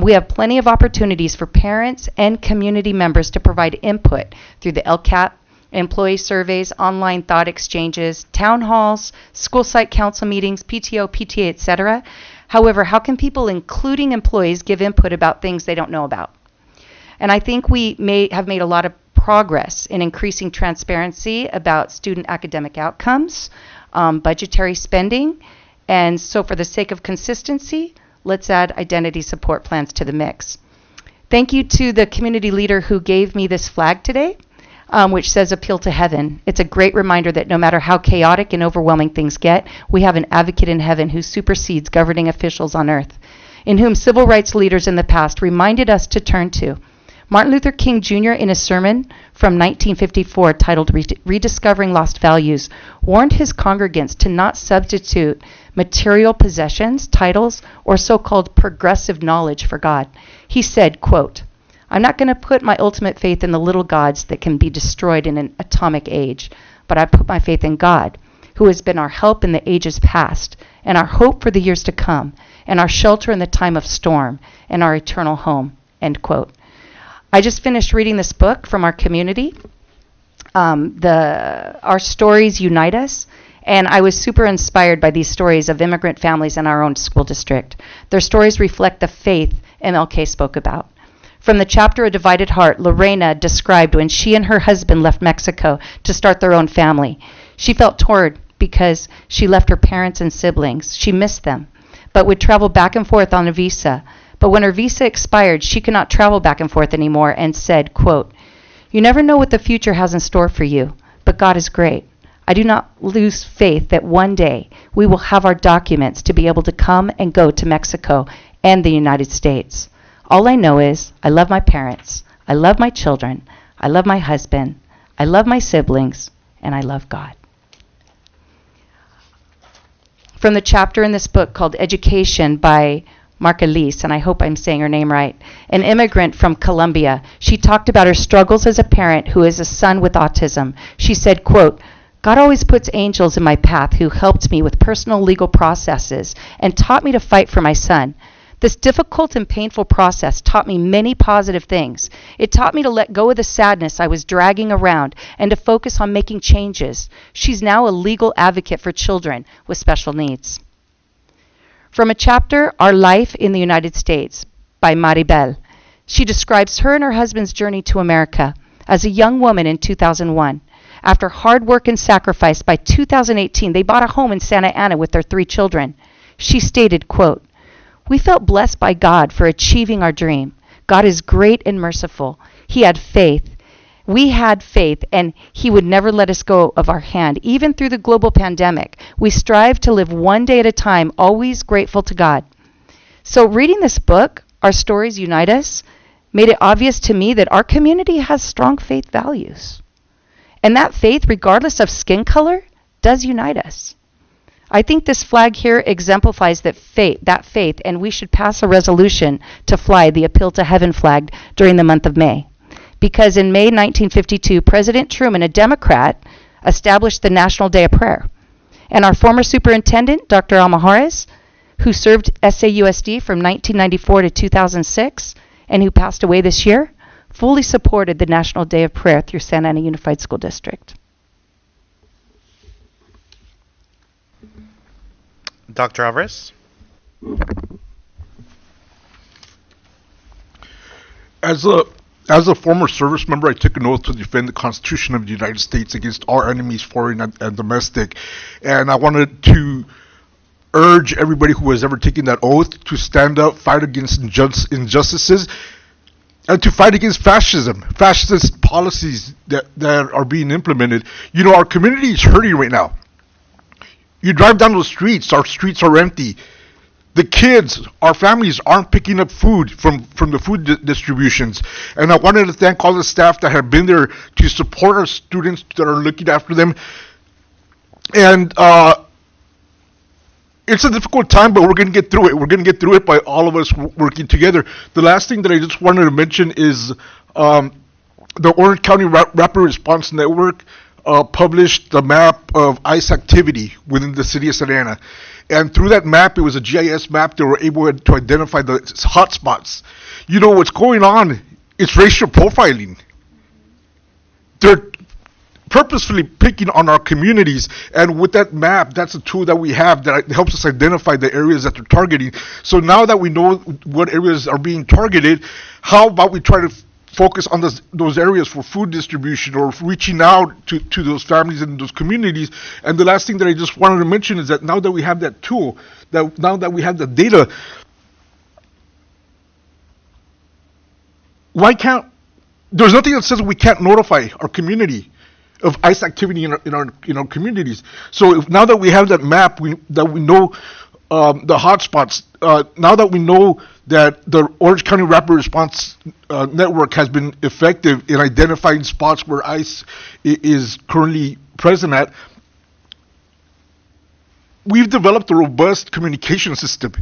We have plenty of opportunities for parents and community members to provide input through the LCAP, employee surveys, online thought exchanges, town halls, school site council meetings, PTO, PTA, etc. However, how can people, including employees, give input about things they don't know about? And I think we have made a lot of progress in increasing transparency about student academic outcomes, budgetary spending, and so for the sake of consistency, let's add identity support plans to the mix. Thank you to the community leader who gave me this flag today, which says Appeal to Heaven. It's a great reminder that no matter how chaotic and overwhelming things get, we have an advocate in heaven who supersedes governing officials on earth, in whom civil rights leaders in the past reminded us to turn to. Martin Luther King Jr., in a sermon from 1954 titled Rediscovering Lost Values, warned his congregants to not substitute material possessions, titles, or so-called progressive knowledge for God. He said, quote, "I'm not going to put my ultimate faith in the little gods that can be destroyed in an atomic age, but I put my faith in God, who has been our help in the ages past, and our hope for the years to come, and our shelter in the time of storm, and our eternal home," end quote. I just finished reading this book from our community, Our Stories Unite Us, and I was super inspired by these stories of immigrant families in our own school district. Their stories reflect the faith MLK spoke about. From the chapter A Divided Heart, Lorena described when she and her husband left Mexico to start their own family. She felt torn because she left her parents and siblings. She missed them, but would travel back and forth on a visa. But when her visa expired, she could not travel back and forth anymore and said, quote, "You never know what the future has in store for you, but God is great. I do not lose faith that one day we will have our documents to be able to come and go to Mexico and the United States. All I know is I love my parents, I love my children, I love my husband, I love my siblings, and I love God." From the chapter in this book called Education by Marca Lise, and I hope I'm saying her name right, an immigrant from Colombia, she talked about her struggles as a parent who has a son with autism. She said, quote, "God always puts angels in my path who helped me with personal legal processes and taught me to fight for my son. This difficult and painful process taught me many positive things. It taught me to let go of the sadness I was dragging around and to focus on making changes. She's now a legal advocate for children with special needs." From a chapter, Our Life in the United States, by Maribel. She describes her and her husband's journey to America as a young woman in 2001. After hard work and sacrifice, by 2018, they bought a home in Santa Ana with their 3 children. She stated, quote, "We felt blessed by God for achieving our dream. God is great and merciful. He had faith. We had faith, and He would never let us go of our hand. Even through the global pandemic, we strive to live one day at a time, always grateful to God." So reading this book, Our Stories Unite Us, made it obvious to me that our community has strong faith values. And that faith, regardless of skin color, does unite us. I think this flag here exemplifies that faith, and we should pass a resolution to fly the Appeal to Heaven flag during the month of May. Because in May 1952, President Truman, a Democrat, established the National Day of Prayer. And our former superintendent, Dr. Alma Juarez, who served SAUSD from 1994 to 2006, and who passed away this year, fully supported the National Day of Prayer through Santa Ana Unified School District. Dr. Alvarez? As a former service member, I took an oath to defend the Constitution of the United States against all enemies, foreign and domestic. And I wanted to urge everybody who has ever taken that oath to stand up, fight against injustices, and to fight against fascist policies that are being implemented. You know, our community is hurting right now. You drive down the streets, our streets are empty. The kids, our families aren't picking up food from the food distributions. And I wanted to thank all the staff that have been there to support our students that are looking after them. And it's a difficult time, but we're going to get through it. We're going to get through it by all of us working together. The last thing that I just wanted to mention is the Orange County Rapid Response Network published the map of ICE activity within the city of Santa Ana. And through that map, it was a GIS map, they were able to identify the hotspots. You know, what's going on, it's racial profiling. They're purposefully picking on our communities, and with that map, that's a tool that we have that helps us identify the areas that they're targeting. So now that we know what areas are being targeted, how about we try to focus on those areas for food distribution or reaching out to those families and those communities. And the last thing that I just wanted to mention is that now that we have that tool, now that we have the data, there's nothing that says we can't notify our community of ICE activity in our communities. So now that we have that map, that we know the hotspots, now that we know that the Orange County Rapid Response Network has been effective in identifying spots where ICE is currently present at, we've developed a robust communication system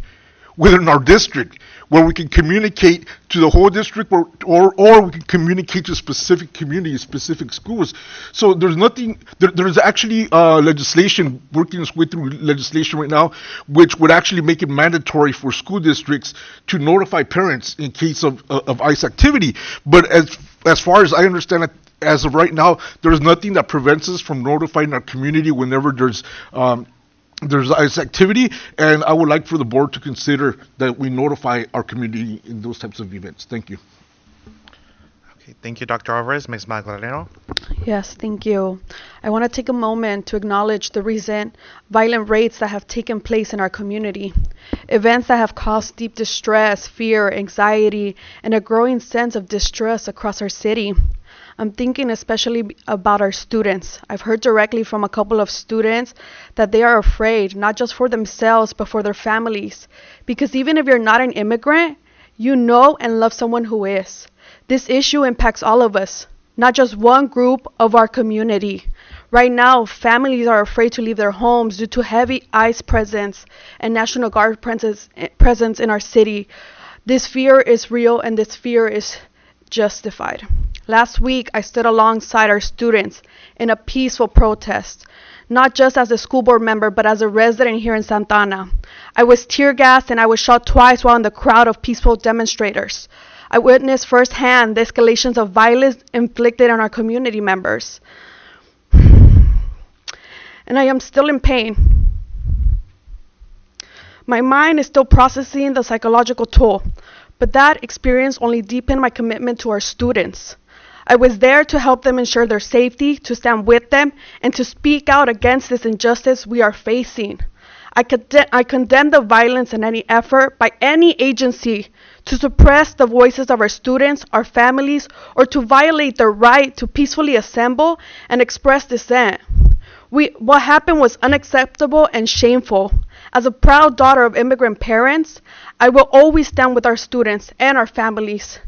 within our district where we can communicate to the whole district or we can communicate to specific communities, specific schools. So there's actually legislation, working its way through legislation right now, which would actually make it mandatory for school districts to notify parents in case of ICE activity. But as far as I understand it, as of right now, there's nothing that prevents us from notifying our community whenever there's ICE activity, and I would like for the board to consider that we notify our community in those types of events. Thank you. Okay, thank you, Dr. Alvarez. Ms. Magdaleno? Yes, thank you. I want to take a moment to acknowledge the recent violent raids that have taken place in our community. Events that have caused deep distress, fear, anxiety, and a growing sense of distrust across our city. I'm thinking especially about our students. I've heard directly from a couple of students that they are afraid, not just for themselves, but for their families. Because even if you're not an immigrant, you know and love someone who is. This issue impacts all of us, not just one group of our community. Right now, families are afraid to leave their homes due to heavy ICE presence and National Guard presence in our city. This fear is real and this fear is justified. Last week, I stood alongside our students in a peaceful protest, not just as a school board member, but as a resident here in Santa Ana. I was tear gassed and I was shot twice while in the crowd of peaceful demonstrators. I witnessed firsthand the escalations of violence inflicted on our community members. And I am still in pain. My mind is still processing the psychological toll, but that experience only deepened my commitment to our students. I was there to help them ensure their safety, to stand with them, and to speak out against this injustice we are facing. I condemn the violence and any effort by any agency to suppress the voices of our students, our families, or to violate their right to peacefully assemble and express dissent. What happened was unacceptable and shameful. As a proud daughter of immigrant parents, I will always stand with our students and our families.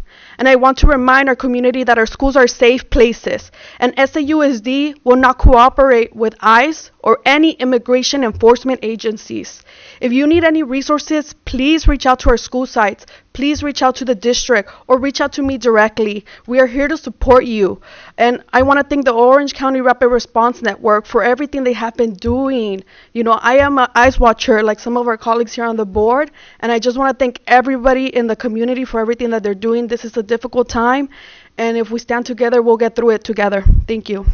And I want to remind our community that our schools are safe places, and SAUSD will not cooperate with ICE or any immigration enforcement agencies. If you need any resources, please reach out to our school sites. Please reach out to the district or reach out to me directly. We are here to support you. And I want to thank the Orange County Rapid Response Network for everything they have been doing. You know, I am an ICE watcher like some of our colleagues here on the board, and I just want to thank everybody in the community for everything that they're doing. This is a difficult time, and if we stand together, we'll get through it together. Thank you.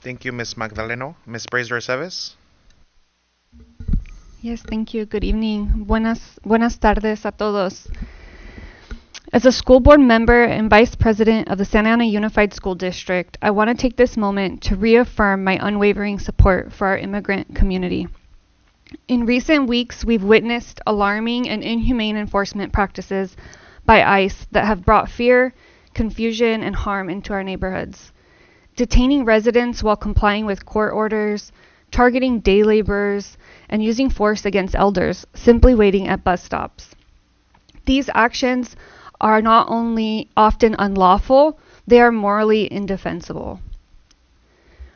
Thank you, Ms. Magdaleno. Ms. Brazier Aceves. Yes, thank you. Good evening. Buenas tardes a todos. As a school board member and vice president of the Santa Ana Unified School District, I want to take this moment to reaffirm my unwavering support for our immigrant community. In recent weeks, we've witnessed alarming and inhumane enforcement practices by ICE that have brought fear, confusion, and harm into our neighborhoods. Detaining residents while complying with court orders, targeting day laborers, and using force against elders simply waiting at bus stops. These actions are not only often unlawful, they are morally indefensible.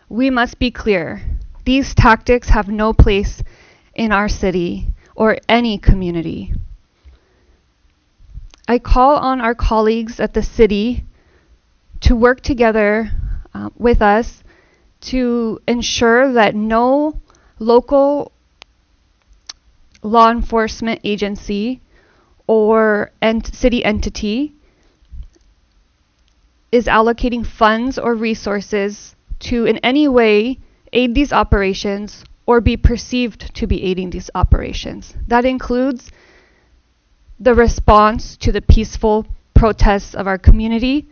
We must be clear. These tactics have no place in our city or any community. I call on our colleagues at the city to work together with us to ensure that no local law enforcement agency or city entity is allocating funds or resources to in any way aid these operations or be perceived to be aiding these operations. That includes the response to the peaceful protests of our community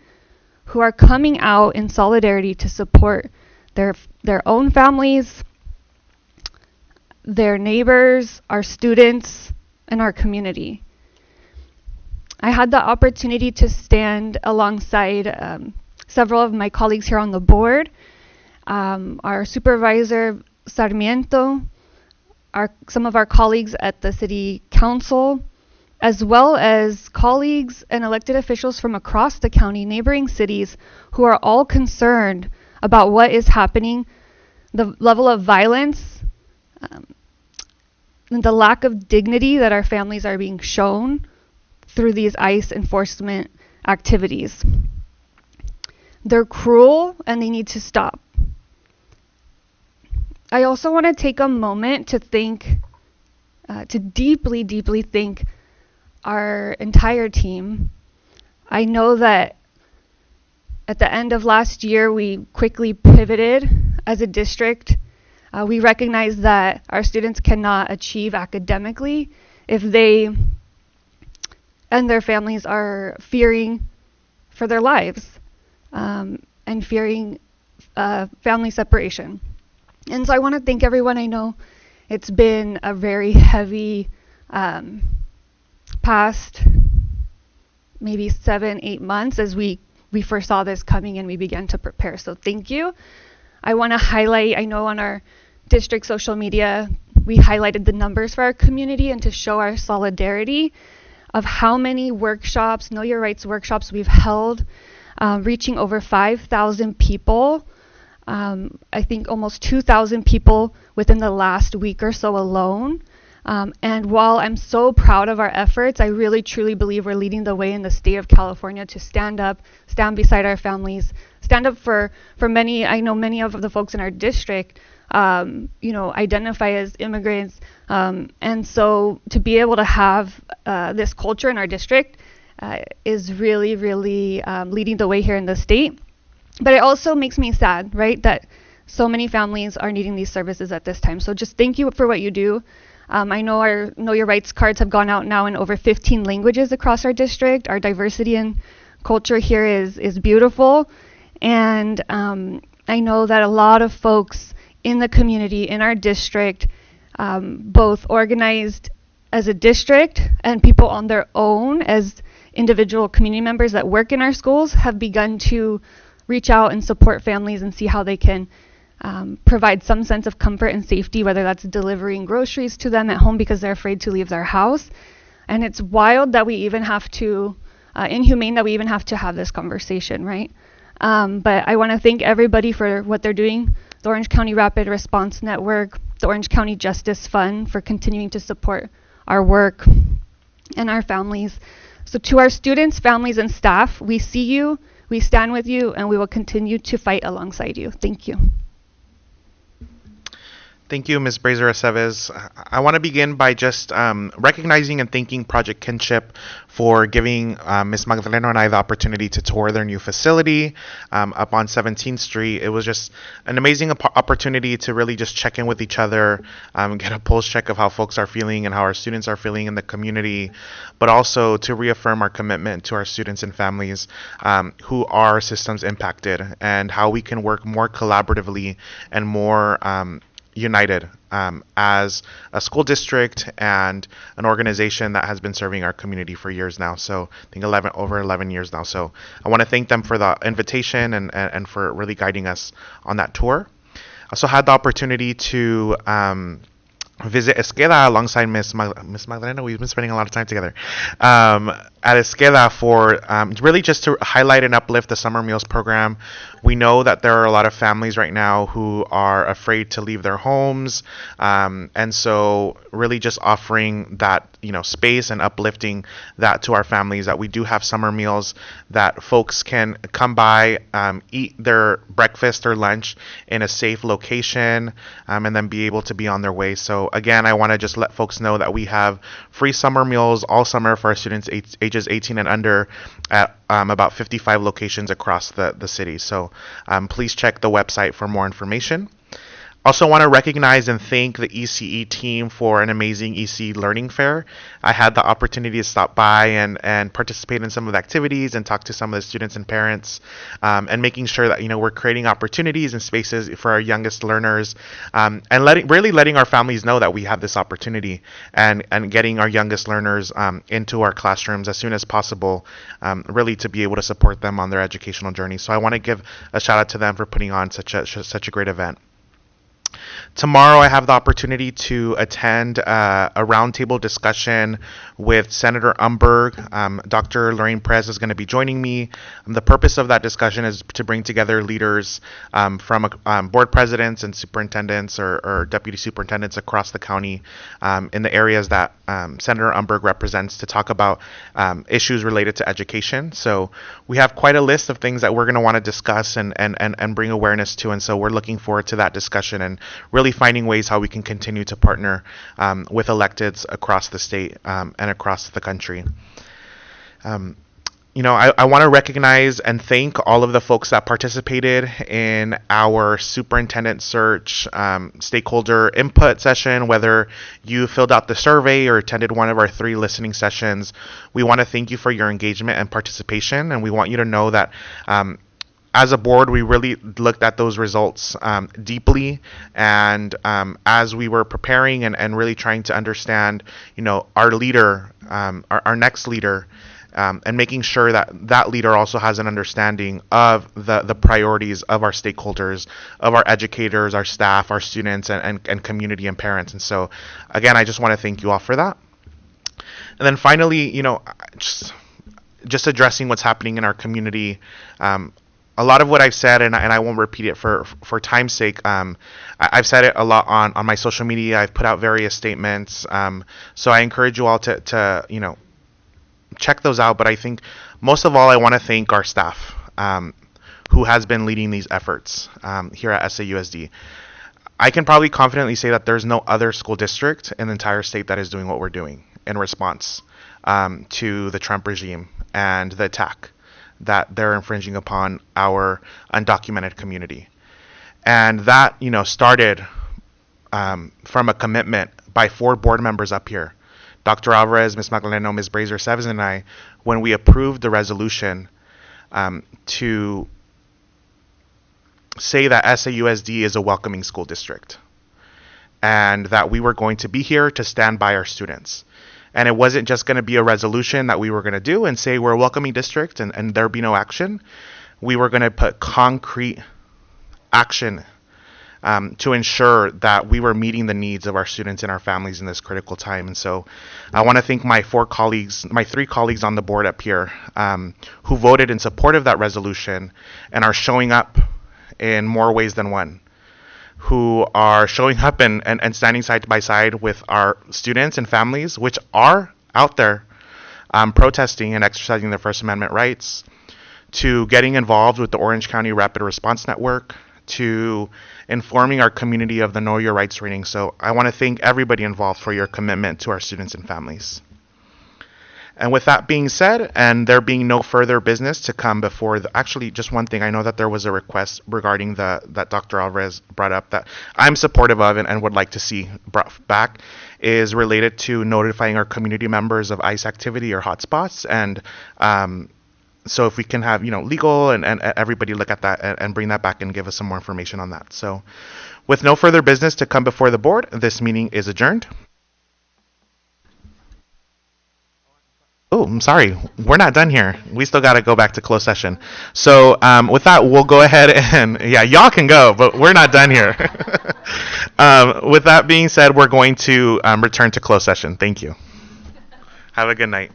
who are coming out in solidarity to support their own families, their neighbors, our students, and our community. I had the opportunity to stand alongside several of my colleagues here on the board, our supervisor Sarmiento, some of our colleagues at the city council, as well as colleagues and elected officials from across the county, neighboring cities, who are all concerned about what is happening, the level of violence, and the lack of dignity that our families are being shown through these ICE enforcement activities. They're cruel and they need to stop. I also want to take a moment to deeply, deeply thank our entire team. I know that at the end of last year, we quickly pivoted as a district. We recognize that our students cannot achieve academically if they and their families are fearing for their lives and fearing family separation. And so I want to thank everyone. I know it's been a very heavy past maybe 7-8 months as we first saw this coming and we began to prepare. So thank you. I want to highlight, I know on our district social media, we highlighted the numbers for our community and to show our solidarity of how many workshops, Know Your Rights workshops we've held, reaching over 5,000 people. I think almost 2,000 people within the last week or so alone. And while I'm so proud of our efforts, I really truly believe we're leading the way in the state of California to stand up, stand beside our families, stand up for many. I know many of the folks in our district, identify as immigrants. And so to be able to have this culture in our district is really, really leading the way here in the state. But it also makes me sad, right, that so many families are needing these services at this time. So just thank you for what you do. I know our Know Your Rights cards have gone out now in over 15 languages across our district. Our diversity and culture here is beautiful. And I know that a lot of folks in the community, in our district, both organized as a district and people on their own as individual community members that work in our schools, have begun to reach out and support families and see how they can provide some sense of comfort and safety, whether that's delivering groceries to them at home because they're afraid to leave their house. And it's wild that we even have to inhumane that we even have to have this conversation, right? But I want to thank everybody for what they're doing. The Orange County Rapid Response Network, the Orange County Justice Fund for continuing to support our work and our families. So to our students, families, and staff, we see you, we stand with you, and we will continue to fight alongside you. Thank you. Thank you, Ms. Brazier Aceves. I want to begin by just recognizing and thanking Project Kinship for giving Ms. Magdaleno and I the opportunity to tour their new facility up on 17th Street. It was just an amazing opportunity to really just check in with each other, get a pulse check of how folks are feeling and how our students are feeling in the community, but also to reaffirm our commitment to our students and families who are systems impacted, and how we can work more collaboratively and more united as a school district and an organization that has been serving our community for years now. So I think over 11 years now. So I want to thank them for the invitation and for really guiding us on that tour. I also had the opportunity to visit Esqueda alongside Miss Magdalena. We've been spending a lot of time together at Esqueda for really just to highlight and uplift the summer meals program. We know that there are a lot of families right now who are afraid to leave their homes, and so really just offering that space and uplifting that to our families, that we do have summer meals that folks can come by, eat their breakfast or lunch in a safe location, and then be able to be on their way. So again, I want to just let folks know that we have free summer meals all summer for our students ages 18 and under at about 55 locations across the city. So please check the website for more information. Also want to recognize and thank the ECE team for an amazing ECE Learning Fair. I had the opportunity to stop by and participate in some of the activities and talk to some of the students and parents, and making sure that we're creating opportunities and spaces for our youngest learners, and letting our families know that we have this opportunity, and getting our youngest learners into our classrooms as soon as possible, really to be able to support them on their educational journey. So I want to give a shout out to them for putting on such a great event. Tomorrow, I have the opportunity to attend a roundtable discussion with Senator Umberg. Dr. Lorraine Perez is going to be joining me. The purpose of that discussion is to bring together leaders from board presidents and superintendents or deputy superintendents across the county in the areas that Senator Umberg represents, to talk about issues related to education. So we have quite a list of things that we're going to want to discuss and bring awareness to, and so we're looking forward to that discussion and really finding ways how we can continue to partner with electeds across the state and across the country. I want to recognize and thank all of the folks that participated in our superintendent search stakeholder input session, whether you filled out the survey or attended one of our 3 listening sessions. We want to thank you for your engagement and participation, and we want you to know that as a board, we really looked at those results deeply, and as we were preparing and really trying to understand, our leader, our next leader, and making sure that that leader also has an understanding of the priorities of our stakeholders, of our educators, our staff, our students, and community and parents. And so, again, I just want to thank you all for that. And then finally, just addressing what's happening in our community. A lot of what I've said, and I won't repeat it for time's sake. I've said it a lot on my social media. I've put out various statements. So I encourage you all to check those out. But I think most of all, I want to thank our staff who has been leading these efforts here at SAUSD. I can probably confidently say that there's no other school district in the entire state that is doing what we're doing in response to the Trump regime and the attack that they're infringing upon our undocumented community. And that, started from a commitment by 4 board members up here, Dr. Alvarez, Ms. Magdaleno, Ms. Brazier Aceves, and I, when we approved the resolution to say that SAUSD is a welcoming school district, and that we were going to be here to stand by our students. And it wasn't just going to be a resolution that we were going to do and say we're a welcoming district and there be no action. We were going to put concrete action to ensure that we were meeting the needs of our students and our families in this critical time. And so I want to thank my three colleagues on the board up here who voted in support of that resolution and are showing up in more ways than one, who are showing up and standing side by side with our students and families, which are out there protesting and exercising their First Amendment rights, to getting involved with the Orange County Rapid Response Network, to informing our community of the Know Your Rights rating. So I want to thank everybody involved for your commitment to our students and families. And with that being said, and there being no further business to come before actually, just one thing, I know that there was a request regarding that Dr. Alvarez brought up that I'm supportive of and would like to see brought back, is related to notifying our community members of ICE activity or hotspots. And so if we can have, legal and everybody look at that and bring that back and give us some more information on that. So with no further business to come before the board, this meeting is adjourned. Oh, I'm sorry. We're not done here. We still got to go back to closed session. So with that, we'll go ahead and, y'all can go, but we're not done here. With that being said, we're going to return to closed session. Thank you. Have a good night.